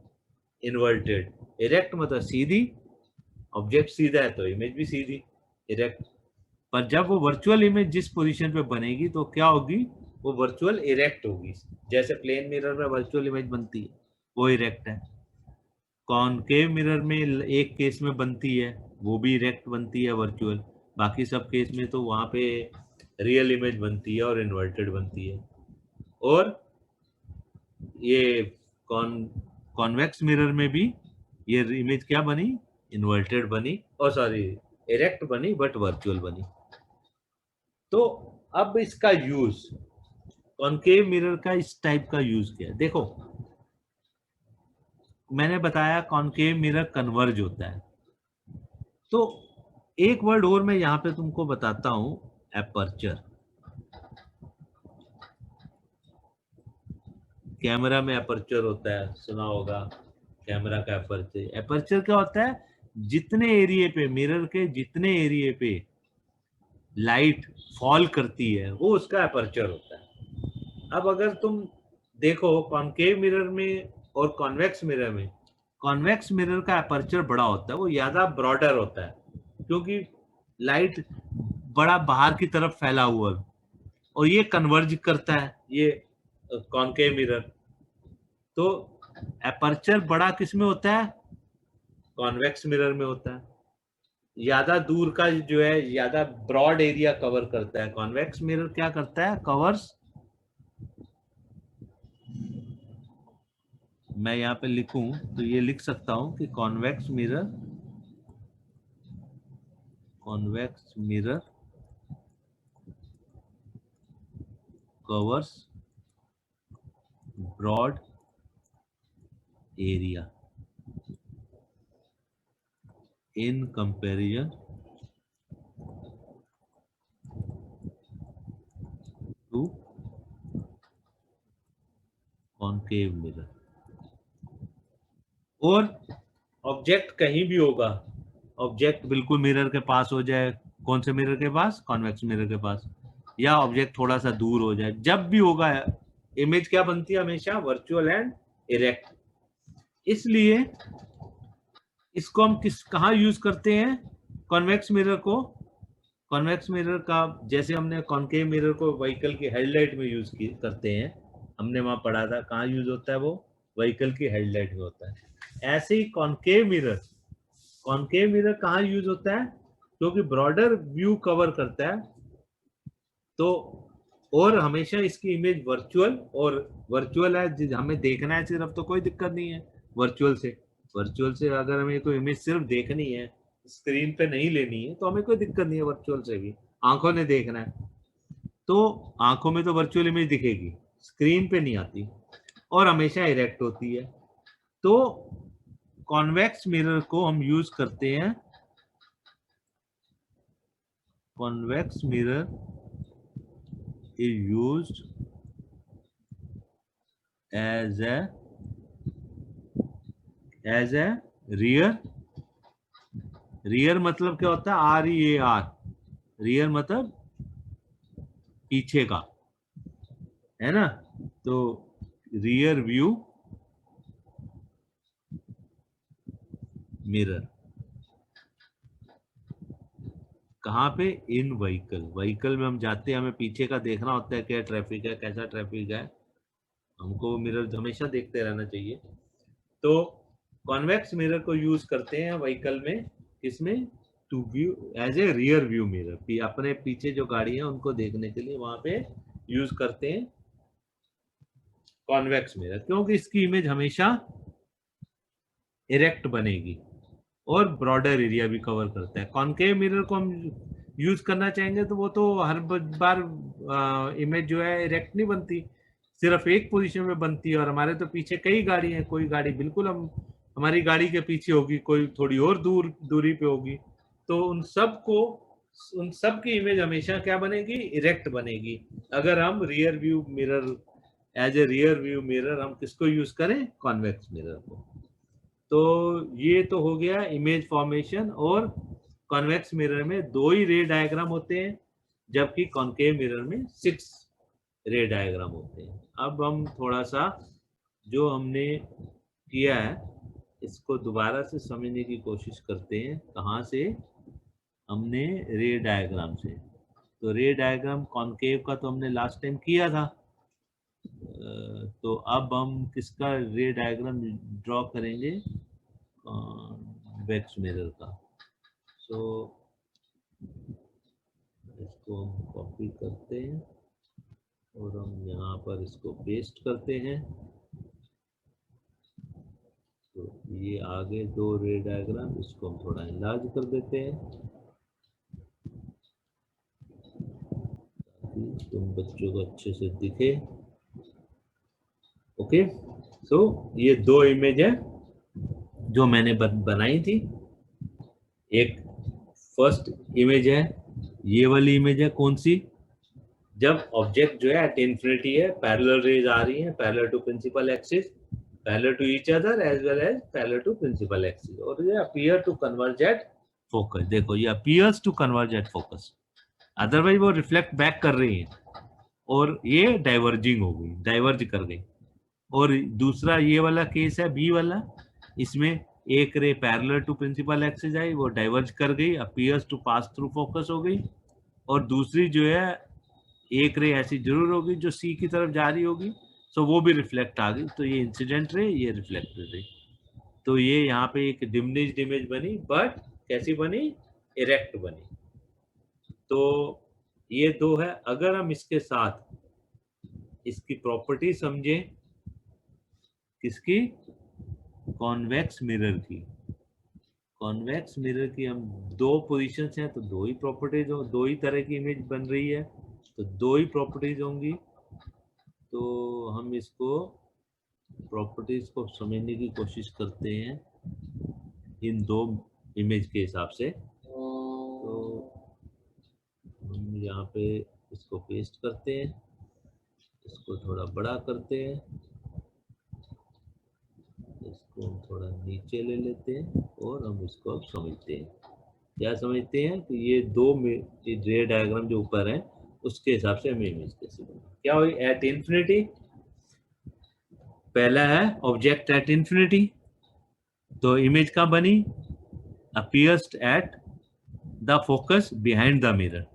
इन्वर्टेड, इरेक्ट मतलब सीधी, ऑब्जेक्ट सीधा है तो इमेज भी सीधी, इरेक्ट। पर जब वो वर्चुअल इमेज जिस पोजीशन पे बनेगी तो क्या होगी, वो वर्चुअल इरेक्ट होगी, जैसे प्लेन मिरर में वर्चुअल इमेज बनती है वो इरेक्ट है। कॉनकेव मिरर में एक केस में बनती है वो भी इरेक्ट बनती है वर्चुअल, बाकी सब केस में तो वहां पे रियल इमेज बनती है और इन्वर्टेड बनती है। और ये कॉन्वेक्स मिरर में भी ये इमेज क्या बनी, इन्वर्टेड बनी, और सॉरी इरेक्ट बनी बट वर्चुअल बनी। तो अब इसका यूज, कॉनकेव मिरर का इस टाइप का यूज किया, देखो मैंने बताया कॉनकेव मिरर कन्वर्ज होता है। तो एक वर्ड और मैं यहां पे तुमको बताता हूं, एपर्चर। कैमरा में एपर्चर होता है, सुना होगा कैमरा का एपर्चर। एपर्चर क्या होता है, जितने एरिया पे, मिरर के जितने एरिया पे लाइट फॉल करती है वो उसका एपर्चर होता है। अब अगर तुम देखो कॉनकेव मिरर में और कॉन्वेक्स मिरर में, कॉन्वेक्स मिरर का एपर्चर बड़ा होता है, वो ज्यादा ब्रॉडर होता है, क्योंकि लाइट बड़ा बाहर की तरफ फैला हुआ है, और ये कन्वर्ज करता है ये कॉनकेव मिरर। तो एपर्चर बड़ा किस में होता है, कॉन्वेक्स मिरर में होता है, ज्यादा दूर का जो है ज्यादा ब्रॉड एरिया कवर करता है। कॉन्वेक्स मिरर क्या करता है, कवर्स, मैं यहाँ पे लिखूं तो ये लिख सकता हूं कि convex mirror covers broad area in comparison to concave mirror। और ऑब्जेक्ट कहीं भी होगा, ऑब्जेक्ट बिल्कुल मिरर के पास हो जाए, कौन से मिरर के पास, कॉन्वेक्स मिरर के पास, या ऑब्जेक्ट थोड़ा सा दूर हो जाए, जब भी होगा इमेज क्या बनती है, हमेशा वर्चुअल एंड इरेक्ट। इसलिए इसको हम कहाँ यूज करते हैं, कॉन्वेक्स मिरर को, कॉन्वेक्स मिरर का जैसे हमने कॉनकेव मिरर को व्हीकल की हेडलाइट में यूज करते हैं, हमने वहां पढ़ा था कहाँ यूज होता है, वो व्हीकल की हेडलाइट में होता है। ऐसे ही कॉनकेव मिरर कहाँ यूज होता है, क्योंकि ब्रॉडर व्यू कवर करता है, तो और हमेशा इसकी इमेज वर्चुअल, और वर्चुअल है, हमें देखना है सिर्फ तो कोई दिक्कत नहीं है वर्चुअल से। वर्चुअल से अगर हमें कोई इमेज सिर्फ देखनी है, स्क्रीन पे नहीं लेनी है, तो हमें कोई दिक्कत नहीं है वर्चुअल से भी, आंखों ने देखना है तो आंखों में तो वर्चुअल इमेज दिखेगी, स्क्रीन पे नहीं आती, और हमेशा इरेक्ट होती है। तो कॉन्वेक्स मिरर को हम यूज करते हैं, convex mirror is used as a rear मतलब क्या होता है, REAR, रियर मतलब पीछे का, है ना। तो रियर व्यू मिरर कहाँ पे, इन व्हीकल, व्हीकल में हम जाते हैं, हमें पीछे का देखना होता है, क्या ट्रैफिक है, कैसा ट्रैफिक है, हमको मिरर हमेशा देखते रहना चाहिए। तो कॉन्वेक्स मिरर को यूज करते हैं व्हीकल में, इसमें to view as a rear view mirror, अपने पीछे जो गाड़ी है उनको देखने के लिए वहां पे यूज करते हैं कॉन्वेक्स मिरर, क्योंकि इसकी इमेज हमेशा इरेक्ट बनेगी और ब्रॉडर एरिया भी कवर करता है। कॉनकेव मिरर को हम यूज करना चाहेंगे तो वो तो हर बार इमेज जो है इरेक्ट नहीं बनती, सिर्फ एक पोजीशन में बनती है, और हमारे तो पीछे कई गाड़ी हैं, कोई गाड़ी बिल्कुल हमारी गाड़ी के पीछे होगी, कोई थोड़ी और दूरी पे होगी, तो उन सब की इमेज हमेशा क्या बनेगी, इरेक्ट बनेगी। अगर हम rear view mirror, as a rear view mirror हम किसको यूज करें, कॉन्वेक्स मिरर को। तो ये तो हो गया इमेज फॉर्मेशन, और कॉन्वेक्स मिरर में 2 ही रे डायग्राम होते हैं, जबकि कॉनकेव मिरर में 6 रे डायग्राम होते हैं। अब हम थोड़ा सा जो हमने किया है इसको दोबारा से समझने की कोशिश करते हैं। कहाँ से, हमने रे डायग्राम से, तो रे डायग्राम कॉनकेव का तो हमने लास्ट टाइम किया था, तो अब हम किसका रे डायग्राम ड्रॉ करेंगे, कॉन्वेक्स मिरर का। सो इसको हम कॉपी करते हैं और हम यहाँ पर इसको पेस्ट करते हैं। तो ये आगे 2 रे डायग्राम, इसको हम थोड़ा इनलार्ज कर देते हैं ताकि तुम बच्चों को अच्छे से दिखे। ओके, सो ये 2 इमेज है जो मैंने बनाई थी। एक फर्स्ट इमेज है, ये वाली इमेज है, कौन सी, जब ऑब्जेक्ट जो है एट इन्फिनिटी है, पैरेलल रेज आ रही है, parallel to principal axis, parallel to each other as well as parallel to principal axis, और ये appear to converge at focus. देखो ये appears to converge at focus, otherwise वो रिफ्लेक्ट बैक कर रही है और ये डाइवर्जिंग हो गई, डाइवर्ज कर गई। और दूसरा ये वाला केस है बी वाला, इसमें एक ray parallel to principal axis आई, वो डाइवर्ज कर गई, appears to pass through focus हो गई, और दूसरी जो है एक रे ऐसी जरूर होगी जो सी की तरफ जा रही होगी, तो वो भी रिफ्लेक्ट आ गई। तो ये इंसिडेंट रे, ये रिफ्लेक्टेड रे, तो ये यहाँ पे एक डिम्निश्ड इमेज बनी, बट कैसी बनी, इरेक्ट बनी। तो ये 2 है। अगर हम इसके साथ इसकी प्रॉपर्टी समझें, किसकी, कॉन्वेक्स मिरर की, कॉन्वेक्स मिरर की हम 2 पोजीशंस हैं तो 2 ही प्रॉपर्टीज हो, 2 ही तरह की इमेज बन रही है, तो 2 ही प्रॉपर्टीज होंगी। तो हम इसको प्रॉपर्टीज को समझने की कोशिश करते हैं इन 2 इमेज के हिसाब से। तो हम यहाँ पे इसको पेस्ट करते हैं, इसको थोड़ा बड़ा करते हैं, इसको हम थोड़ा नीचे ले लेते हैं, और हम इसको अब समझते हैं। क्या समझते हैं कि ये 2 रे डायग्राम जो ऊपर है उसके हिसाब से हमें इमेज कैसे बना। क्या हुई, एट इन्फिनिटी, पहला है ऑब्जेक्ट एट इन्फिनिटी, तो इमेज कहाँ बनी, appears at the focus behind the mirror,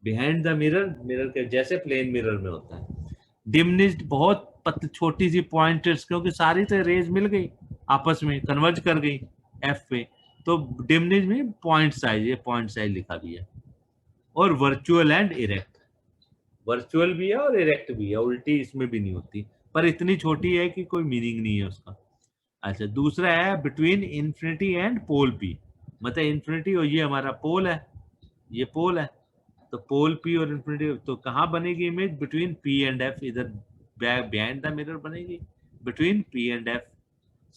behind the mirror, mirror के जैसे प्लेन मिरर में होता है। डिम्निश्ड, बहुत छोटी सी पॉइंटर्स, क्योंकि सारी तो रेज मिल गई आपस में, कन्वर्ज कर गई एफ पे, तो डिम्निश्ड में पॉइंट साइज, ये पॉइंट साइज लिखा भी है। और वर्चुअल एंड इरेक्ट, वर्चुअल भी है और इरेक्ट भी है, उल्टी इसमें भी नहीं होती, पर इतनी छोटी है कि कोई मीनिंग नहीं है उसका। अच्छा, दूसरा है between infinity and pole P, मतलब इन्फिनिटी और ये हमारा पोल है, ये पोल है, तो पोल पी और इन्फिनिटी, तो कहाँ बनेगी image? Between P and F, इधर बिहाइंड द मिरर बनेगी, between P and F.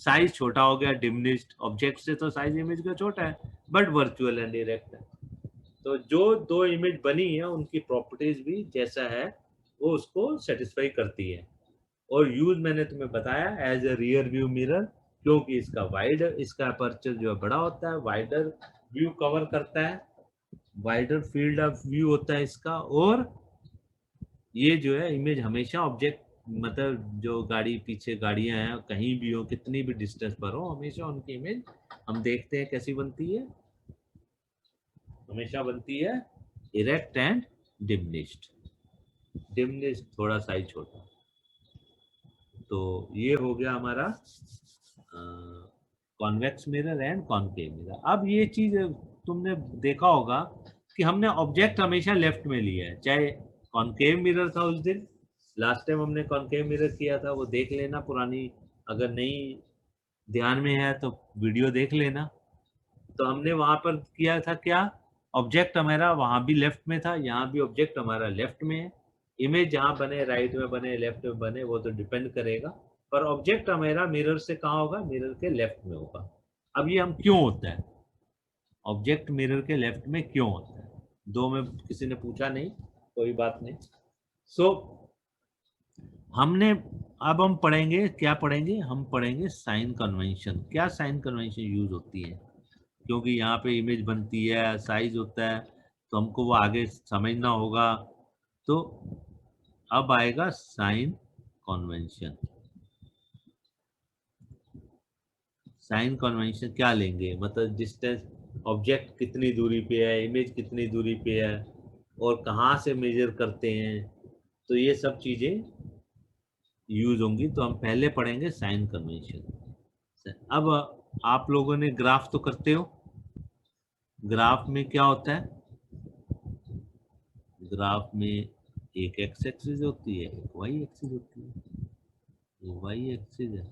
Size छोटा हो गया, डिमिनिश्ड, ऑब्जेक्ट से तो साइज इमेज का छोटा है, बट वर्चुअल एंड डायरेक्ट है। तो जो दो इमेज बनी है उनकी प्रॉपर्टीज भी जैसा है वो उसको सेटिस्फाई करती है। और यूज मैंने तुम्हें बताया as a rear view mirror, क्योंकि इसका वाइड, इसका अपर्चर जो है बड़ा होता है, वाइडर व्यू कवर करता है, वाइडर फील्ड ऑफ व्यू होता है इसका। और ये जो है इमेज हमेशा ऑब्जेक्ट, मतलब जो गाड़ी पीछे गाड़ियां हैं कहीं भी हो, कितनी भी डिस्टेंस पर हो, हमेशा उनकी इमेज हम देखते हैं कैसी बनती है, हमेशा बनती है इरेक्ट एंड डिमिनिश्ड। डिमिनिश्ड थोड़ा साइज छोटा। तो ये हो गया हमारा convex mirror and concave mirror. अब ये चीज तुमने देखा होगा कि हमने ऑब्जेक्ट हमेशा लेफ्ट में लिया है, चाहे कॉनकेव मिरर था उस दिन, लास्ट टाइम हमने कॉनकेव मिरर किया था, वो देख लेना पुरानी, अगर नहीं ध्यान में है तो वीडियो देख लेना। तो हमने वहां पर किया था क्या, ऑब्जेक्ट हमारा वहां भी लेफ्ट में था, यहाँ भी ऑब्जेक्ट हमारा लेफ्ट में है। इमेज जहाँ बने, राइट में बने, लेफ्ट में बने, वो तो डिपेंड करेगा, पर ऑब्जेक्ट हमारा मिरर से कहाँ होगा? मिरर के लेफ्ट में होगा। अब ये हम क्यों होता है, ऑब्जेक्ट मिरर के लेफ्ट में क्यों होता है? दो में किसी ने पूछा, नहीं कोई बात नहीं। सो हमने, अब हम पढ़ेंगे, क्या पढ़ेंगे? हम पढ़ेंगे साइन कन्वेंशन। क्या साइन कन्वेंशन यूज होती है? क्योंकि यहाँ पे इमेज बनती है, साइज होता है, तो हमको वो आगे समझना होगा। तो अब आएगा साइन कन्वेंशन। साइन कन्वेंशन क्या लेंगे, मतलब डिस्टेंस, ऑब्जेक्ट कितनी दूरी पे है, इमेज कितनी दूरी पे है, और कहाँ से मेजर करते हैं, तो ये सब चीजें यूज होंगी। तो हम पहले पढ़ेंगे साइन कन्वेंशन। अब आप लोगों ने ग्राफ तो करते हो, ग्राफ में क्या होता है? ग्राफ में एक एक्स एक्सिस होती है, एक वाई एक्सिस होती है। ये वाई एक्सिस है,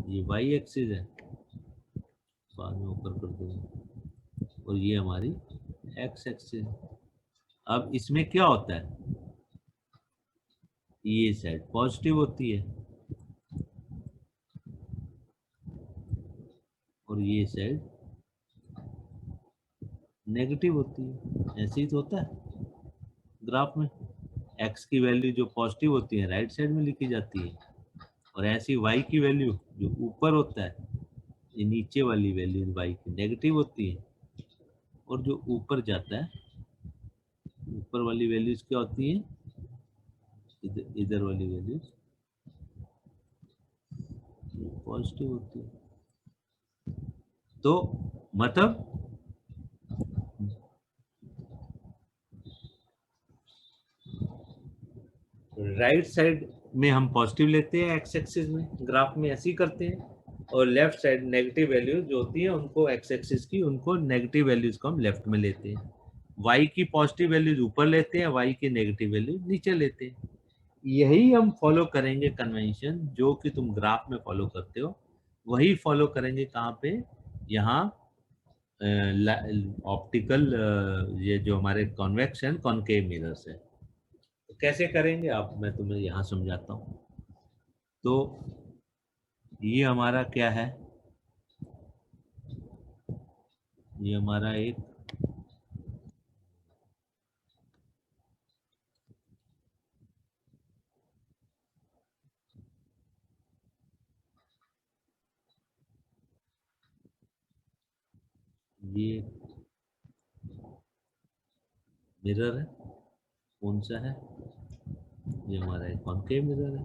ये वाई एक्सिस है, बाद में ऊपर कर दूंगा, और ये हमारी एक्स एक्सिस। अब इसमें क्या होता है? ये साइड पॉजिटिव होती है और ये साइड नेगेटिव होती है, ऐसे ही तो होता है ग्राफ में। एक्स की वैल्यू जो पॉजिटिव होती है राइट साइड में लिखी जाती है, और ऐसी वाई की वैल्यू जो ऊपर होता है, ये नीचे वाली वैल्यू वाई की नेगेटिव होती है, और जो ऊपर जाता है, ऊपर वाली वैल्यूज क्या होती है? इधर वाली वैल्यूज पॉजिटिव होती है। तो मतलब राइट साइड में हम पॉजिटिव लेते हैं एक्स एक्सिस में, ग्राफ में ऐसे ही करते हैं, और लेफ्ट साइड नेगेटिव वैल्यूज जो होती है उनको, एक्स एक्सिस की, उनको नेगेटिव वैल्यूज को हम लेफ्ट में लेते हैं। वाई की पॉजिटिव वैल्यूज ऊपर लेते हैं, वाई की नेगेटिव वैल्यूज नीचे लेते हैं। यही हम फॉलो करेंगे कन्वेंशन, जो कि तुम ग्राफ में फॉलो करते हो, वही फॉलो करेंगे कहाँ पे? यहाँ ऑप्टिकल, ये जो हमारे कॉन्वेक्स एंड कॉनकेव मिरर्स है। तो कैसे करेंगे आप, मैं तुम्हें यहाँ समझाता हूँ। तो ये हमारा क्या है? ये हमारा एक ये मिरर है, कौन सा है? ये हमारा एक कॉनकेव मिरर है।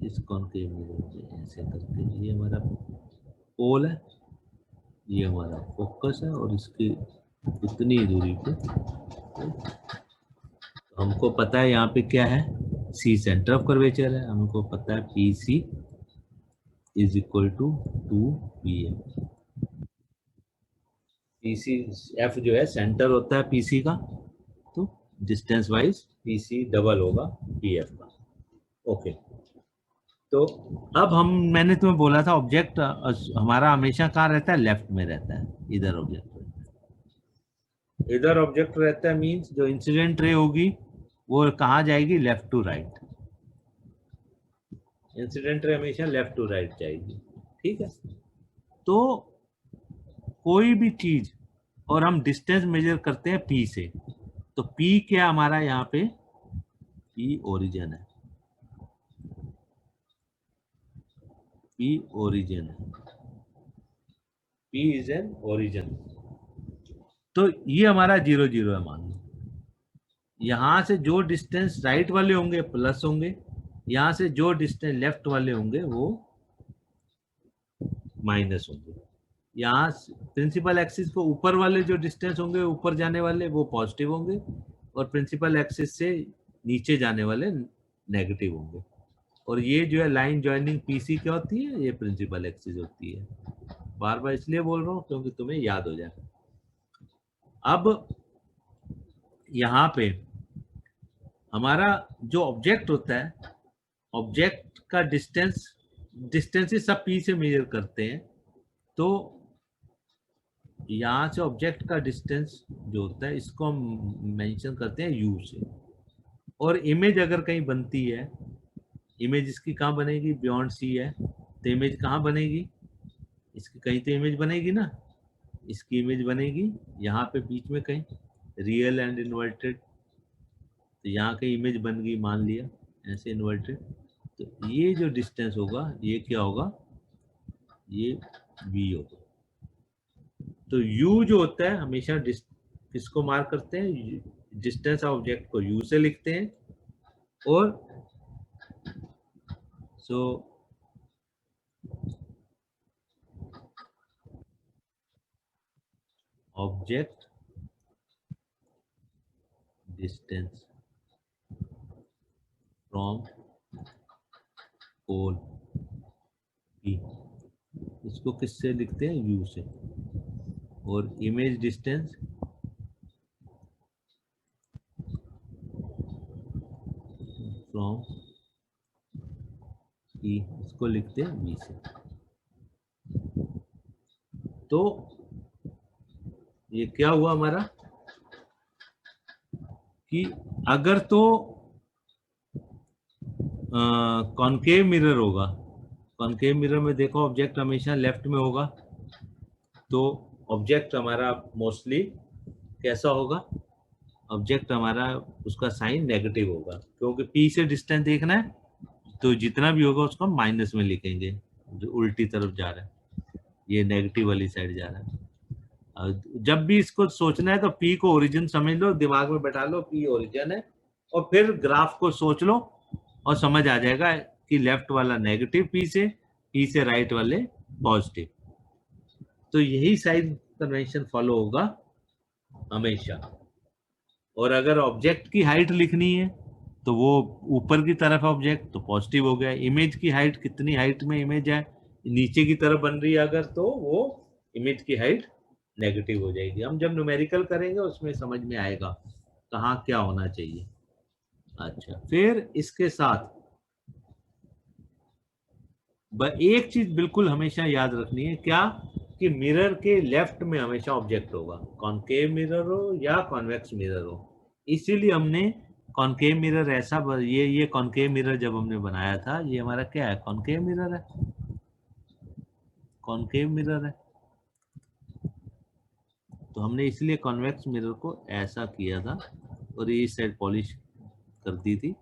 इस कॉनकेव मिरर से ऐसे करके ये हमारा पोल है, ये हमारा फोकस है, और इसकी उतनी दूरी पे हमको पता है यहाँ पे क्या है, सी सेंटर ऑफ कर्वेचर है, हमको पता है P C is equal to 2 P M. PC F जो है सेंटर होता है पीसी का, तो डिस्टेंस वाइज पीसी डबल होगा पीएफ का। ओके, तो अब मैंने तुम्हें बोला था ऑब्जेक्ट हमारा हमेशा कहाँ रहता है, लेफ्ट में रहता है, इधर ऑब्जेक्ट रहता है मींस जो इंसिडेंट रे होगी वो कहाँ जाएगी, left to right. Incident ray हमेशा लेफ्ट टू राइट जाएगी, ठीक है। तो कोई भी चीज और हम डिस्टेंस मेजर करते हैं पी से, तो पी क्या हमारा यहाँ पे, पी ओरिजिन है, पी ओरिजिन है, पी इज एन ओरिजिन। तो ये हमारा 0 0 है मान लो। यहां से जो डिस्टेंस राइट वाले होंगे प्लस होंगे, यहां से जो डिस्टेंस लेफ्ट वाले होंगे वो माइनस होंगे। यहाँ प्रिंसिपल एक्सिस को ऊपर वाले जो डिस्टेंस होंगे ऊपर जाने वाले वो पॉजिटिव होंगे, और प्रिंसिपल एक्सिस से नीचे जाने वाले नेगेटिव होंगे। और ये जो है लाइन ज्वाइनिंग पीसी क्या होती है, ये प्रिंसिपल एक्सिस होती है। बार बार इसलिए बोल रहा हूँ क्योंकि तुम्हें याद हो जाए। अब यहाँ पे हमारा जो ऑब्जेक्ट होता है, ऑब्जेक्ट का डिस्टेंस सब पी से मेजर करते हैं। तो यहाँ से ऑब्जेक्ट का डिस्टेंस जो होता है इसको हम मेंशन करते हैं यू से। और इमेज अगर कहीं बनती है, इमेज इसकी कहाँ बनेगी, बियॉन्ड सी है, तो इमेज कहाँ बनेगी, इसकी कहीं तो इमेज बनेगी ना, इसकी इमेज बनेगी यहाँ पे बीच में कहीं, रियल एंड इन्वर्टेड। तो यहाँ कहीं इमेज बन गई मान लिया ऐसे इन्वर्टेड। तो ये जो डिस्टेंस होगा ये क्या होगा, ये वी होगा। तो u जो होता है हमेशा किसको मार्क करते हैं, डिस्टेंस ऑब्जेक्ट को u से लिखते हैं। और so object distance from pole p, इसको किससे लिखते हैं, u से। और इमेज डिस्टेंस फ्रॉम p, इसको लिखते हैं v से। तो ये क्या हुआ हमारा कि अगर तो कॉनकेव मिरर होगा, कॉनकेव मिरर में देखो ऑब्जेक्ट हमेशा लेफ्ट में होगा, तो ऑब्जेक्ट हमारा मोस्टली कैसा होगा, ऑब्जेक्ट हमारा उसका साइन नेगेटिव होगा, क्योंकि पी से डिस्टेंस देखना है तो जितना भी होगा उसको माइनस में लिखेंगे, जो उल्टी तरफ जा रहा है, ये नेगेटिव वाली साइड जा रहा है। जब भी इसको सोचना है तो पी को ओरिजिन समझ लो, दिमाग में बैठा लो पी ओरिजिन है, और फिर ग्राफ को सोच लो और समझ आ जाएगा कि लेफ्ट वाला नेगेटिव पी से राइट वाले पॉजिटिव। तो यही साइन कन्वेंशन फॉलो होगा हमेशा। और अगर ऑब्जेक्ट की हाइट लिखनी है तो वो ऊपर की तरफ ऑब्जेक्ट तो पॉजिटिव हो गया, इमेज की हाइट कितनी हाइट में इमेज है नीचे की तरफ बन रही है अगर, तो वो इमेज की हाइट नेगेटिव हो जाएगी। हम जब न्यूमेरिकल करेंगे उसमें समझ में आएगा कहाँ क्या होना चाहिए। अच्छा, फिर इसके साथ एक चीज बिल्कुल हमेशा याद रखनी है, क्या कि मिरर के लेफ्ट में हमेशा ऑब्जेक्ट होगा, कॉनकेव मिरर हो या कॉन्वेक्स मिरर हो। इसीलिए हमने कॉनकेव मिरर ऐसा ये कॉनकेव मिरर जब हमने बनाया था, ये हमारा क्या है, कॉनकेव मिरर है, कॉनकेव मिरर है। तो हमने इसलिए कॉन्वेक्स मिरर को ऐसा किया था और ये इस साइड पॉलिश कर दी थी,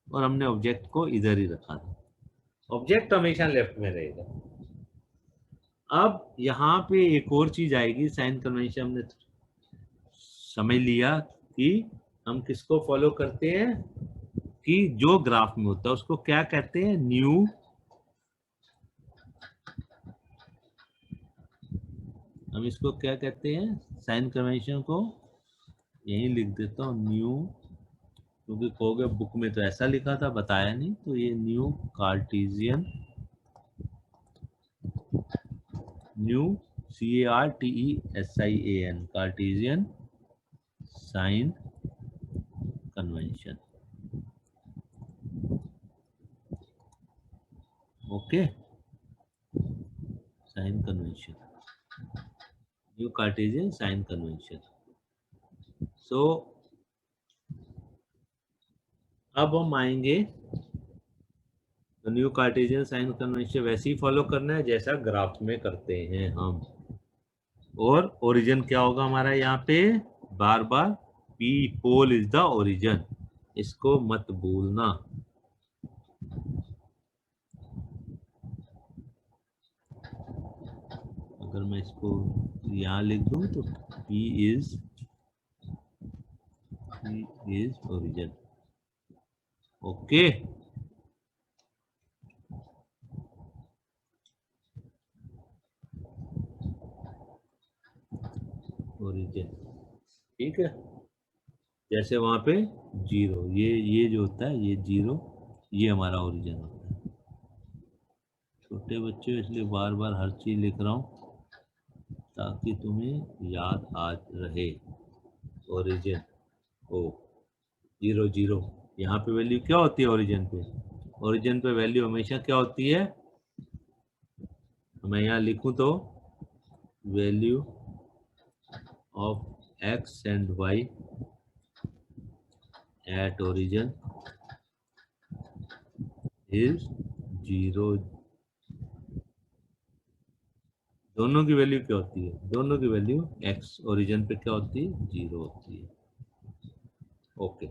और हमने ऑब्जेक्ट को इधर ही रखा था, ऑब्जेक्ट हमेशा लेफ्ट में रहेगा। अब यहाँ पे एक और चीज आएगी, साइन कन्वेंशन हमने समझ लिया कि हम किसको फॉलो करते हैं, कि जो ग्राफ में होता है उसको क्या कहते हैं, न्यू, हम इसको क्या कहते हैं, साइन कन्वेंशन को यही लिख देता हूँ न्यू, क्योंकि कहोगे बुक में तो ऐसा लिखा था बताया नहीं, तो ये new Cartesian, new CARTESIAN, Cartesian sign convention. Okay, sign convention, new Cartesian sign convention. So अब हम आएंगे, तो न्यू कार्टेशियन साइन कन्वेंशन वैसे ही फॉलो करना है जैसा ग्राफ में करते हैं हम। और ओरिजिन क्या होगा हमारा यहाँ पे, बार बार P pole is the origin, इसको मत भूलना। अगर मैं इसको यहाँ लिख दूं तो P is origin. Okay, origin, ठीक है। जैसे वहां पे जीरो, ये जो होता है ये जीरो, ये हमारा ओरिजिन होता है। छोटे बच्चे इसलिए बार बार हर चीज लिख रहा हूँ ताकि तुम्हें याद आ रहे। ओरिजिन ओ जीरो जीरो, यहाँ पे वैल्यू क्या होती है ओरिजिन पे? ओरिजिन पे वैल्यू हमेशा क्या होती है? मैं यहाँ लिखूं तो value of x and y at origin is zero. दोनों की वैल्यू क्या होती है? दोनों की वैल्यू एक्स ओरिजिन पे क्या होती है? जीरो होती है। ओके,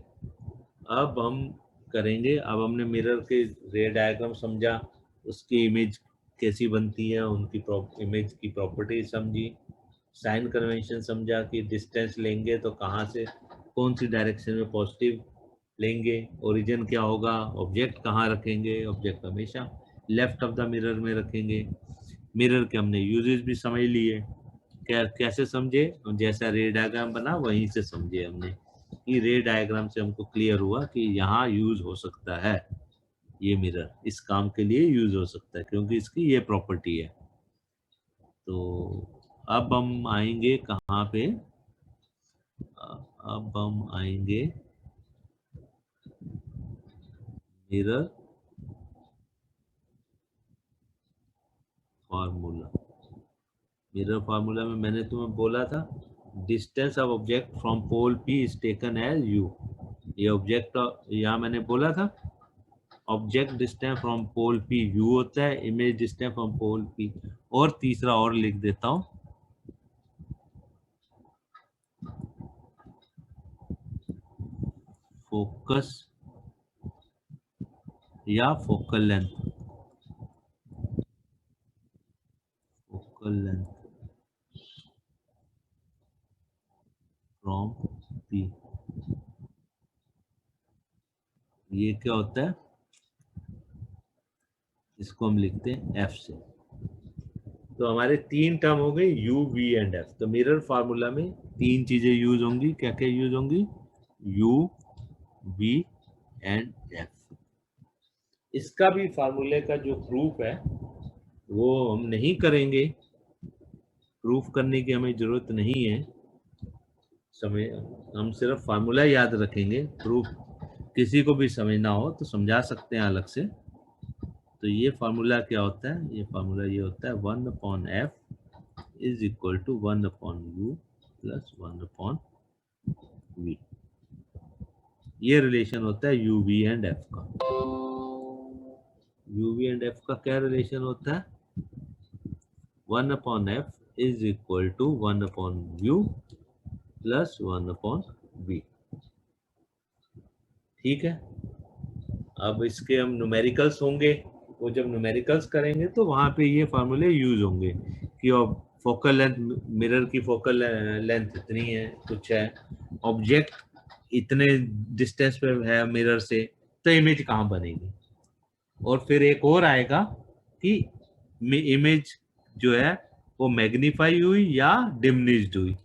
अब हम करेंगे, अब हमने मिरर के रे डायग्राम समझा, उसकी इमेज कैसी बनती है, उनकी इमेज की प्रॉपर्टी समझी, साइन कन्वेंशन समझा कि डिस्टेंस लेंगे तो कहाँ से कौन सी डायरेक्शन में पॉजिटिव लेंगे, ओरिजिन क्या होगा, ऑब्जेक्ट कहाँ रखेंगे, ऑब्जेक्ट हमेशा लेफ्ट ऑफ द मिरर में रखेंगे। मिरर के हमने यूजेस भी समझ लिए। कैसे समझे? जैसा रे डायग्राम बना वहीं से समझे हमने कि रे डायग्राम से हमको क्लियर हुआ कि यहाँ यूज हो सकता है, ये मिरर इस काम के लिए यूज हो सकता है क्योंकि इसकी ये प्रॉपर्टी है। तो अब हम आएंगे कहाँ पे? अब हम आएंगे मिरर फार्मूला। मिरर फार्मूला में मैंने तुम्हें बोला था distance of object from pole P is taken as u. ये ऑब्जेक्ट यहाँ मैंने बोला था object distance from pole P u होता है, image distance from pole P. और तीसरा और लिख देता हूँ, फोकस या focal length, focal length from P, ये क्या होता है? इसको हम लिखते हैं एफ से। तो हमारे तीन टर्म हो गए यू वी एंड एफ। तो मिरर फार्मूला में तीन चीजें यूज होंगी, क्या क्या यूज होंगी? U v and f. इसका भी फार्मूले का जो प्रूफ है वो हम नहीं करेंगे, प्रूफ करने की हमें जरूरत नहीं है, समय हम सिर्फ फार्मूला याद रखेंगे। प्रूफ किसी को भी समझना हो तो समझा सकते हैं अलग से। तो ये फार्मूला क्या होता है? ये फार्मूला ये होता है 1/f is equal to 1/u plus 1/v। ये रिलेशन होता है यू वी एंड एफ का। यू वी एंड एफ का क्या रिलेशन होता है? 1/f is equal to 1/u plus 1/v। ठीक है, अब इसके हम न्यूमेरिकल्स होंगे, वो जब न्यूमेरिकल्स करेंगे तो वहां पे ये फार्मूले यूज होंगे कि फोकल लेंथ, मिरर की फोकल लेंथ इतनी है कुछ है, ऑब्जेक्ट इतने डिस्टेंस पे है मिरर से, तो इमेज कहाँ बनेगी। और फिर एक और आएगा कि इमेज जो है वो मैग्नीफाई हुई या डिमिनिश्ड हुई,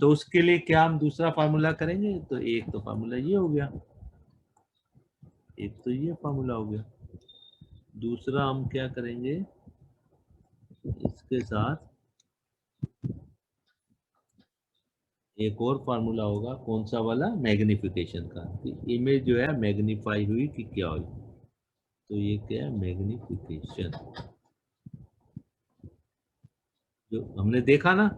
तो उसके लिए क्या हम दूसरा फार्मूला करेंगे? तो एक तो फार्मूला ये हो गया, एक तो ये फार्मूला हो गया, दूसरा हम क्या करेंगे इसके साथ, एक और फार्मूला होगा, कौन सा वाला, मैग्निफिकेशन का, कि इमेज जो है मैग्नीफाई हुई कि क्या हुई। तो ये क्या है, मैग्निफिकेशन। जो हमने देखा ना,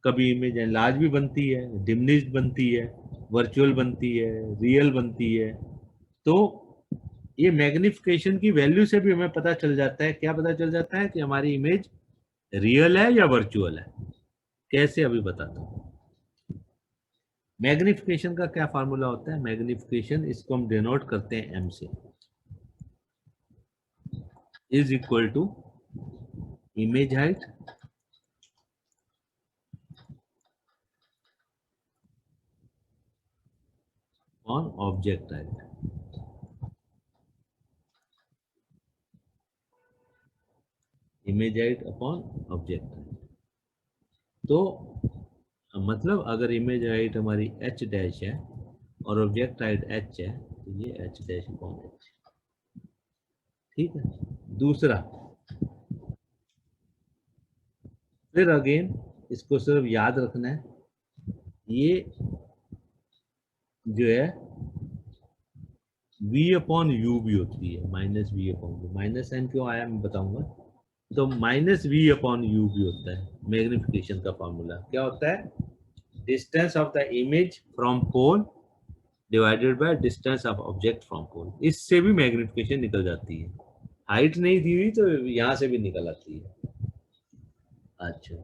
कभी इमेज लार्ज भी बनती है, डिमिनिश्ड बनती है, वर्चुअल बनती है, रियल बनती है। तो ये मैग्निफिकेशन की वैल्यू से भी हमें पता चल जाता है, क्या पता चल जाता है कि हमारी इमेज रियल है या वर्चुअल है। कैसे, अभी बताता हूँ। मैग्निफिकेशन का क्या फार्मूला होता है, मैग्निफिकेशन इसको हम डिनोट करते हैं एम से, is equal to image height on object height. Image height upon object height. तो मतलब अगर इमेज हाइट हमारी एच डैश है और ऑब्जेक्ट हाइट एच है, तो ये एच डैश अपॉन एच। ठीक है। दूसरा, फिर अगेन इसको सिर्फ याद रखना है, ये जो है v अपॉन यू भी होती है, minus v upon u. Minus sign क्यों आया मैं बताऊंगा। तो माइनस वी अपॉन यू भी होता है। मैग्निफिकेशन का फॉर्मूला क्या होता है, distance of the image from pole divided by distance of object from pole. इससे भी मैग्निफिकेशन निकल जाती है। हाइट नहीं दी हुई तो यहां से भी निकल आती है। अच्छा,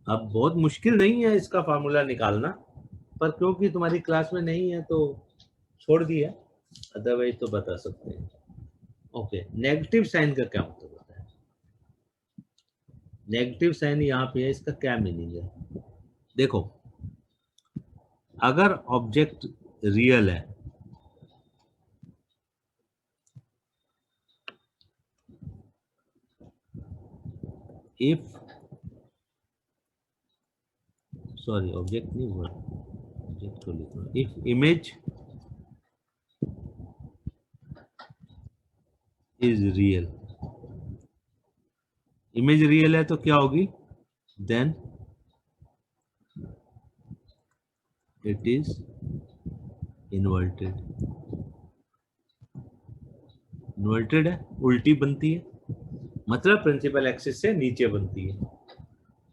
अब बहुत मुश्किल नहीं है इसका फार्मूला निकालना, पर क्योंकि तुम्हारी क्लास में नहीं है तो छोड़ दिया, अदरवाइज तो बता सकते हैं। ओके, नेगेटिव साइन का क्या मतलब होता है। नेगेटिव साइन यहाँ पे है, इसका क्या मीनिंग है। देखो, अगर ऑब्जेक्ट रियल है, इफ, सॉरी ऑब्जेक्ट नहीं हुआ, ऑब्जेक्ट को लिखना, if image is real, image real है तो क्या होगी, then it is inverted. Inverted है, उल्टी बनती है, मतलब प्रिंसिपल एक्सिस से नीचे बनती है।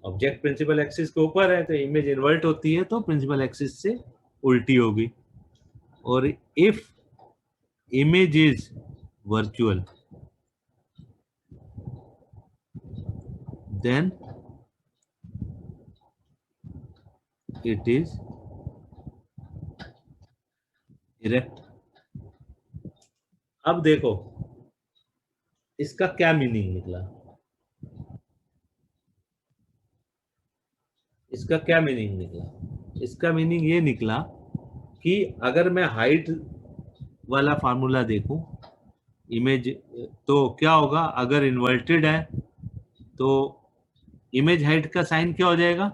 ऑब्जेक्ट प्रिंसिपल एक्सिस के ऊपर है तो इमेज इन्वर्ट होती है, तो प्रिंसिपल एक्सिस से उल्टी होगी। और if image is virtual, then it is erect. अब देखो इसका क्या मीनिंग निकला, इसका क्या मीनिंग निकला, इसका मीनिंग ये निकला कि अगर मैं हाइट वाला फार्मूला देखूं, इमेज, तो क्या होगा, अगर इन्वर्टेड है तो इमेज हाइट का साइन क्या हो जाएगा,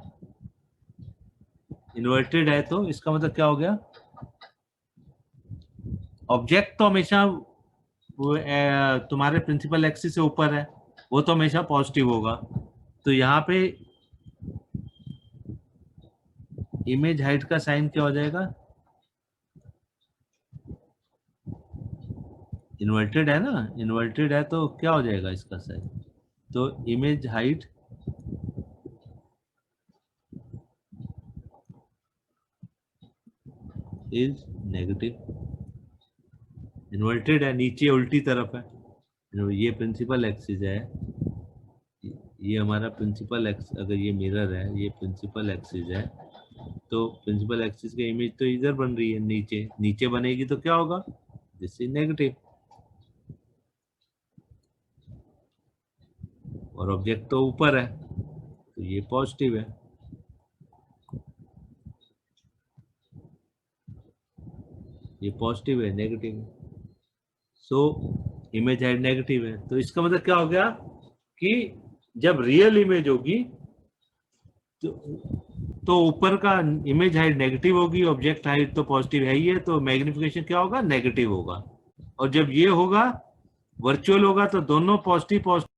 इन्वर्टेड है तो इसका मतलब क्या हो गया, ऑब्जेक्ट तो हमेशा तुम्हारे प्रिंसिपल एक्सिस से ऊपर है, वो तो हमेशा पॉजिटिव होगा। तो यहाँ पे इमेज हाइट का साइन क्या हो जाएगा, इन्वर्टेड है ना, इन्वर्टेड है तो क्या हो जाएगा इसका साइन, तो image height is negative. Inverted है, नीचे उल्टी तरफ है, ये प्रिंसिपल एक्सिस है, ये हमारा प्रिंसिपल एक्स, अगर ये मिरर है, ये प्रिंसिपल एक्सिस है, तो प्रिंसिपल एक्सिस की इमेज तो इधर बन रही है, नीचे, नीचे बनेगी तो क्या होगा, दिस इज नेगेटिव। और ऑब्जेक्ट तो ऊपर है तो ये पॉजिटिव है। ये पॉजिटिव है, नेगेटिव है, सो इमेज हाइट नेगेटिव है। तो इसका मतलब क्या हो गया कि जब रियल इमेज होगी तो ऊपर का इमेज हाइट नेगेटिव होगी, ऑब्जेक्ट हाइट तो पॉजिटिव है ही है, तो मैग्निफिकेशन क्या होगा, नेगेटिव होगा। और जब ये होगा वर्चुअल होगा तो दोनों पॉजिटिव पॉजिटिव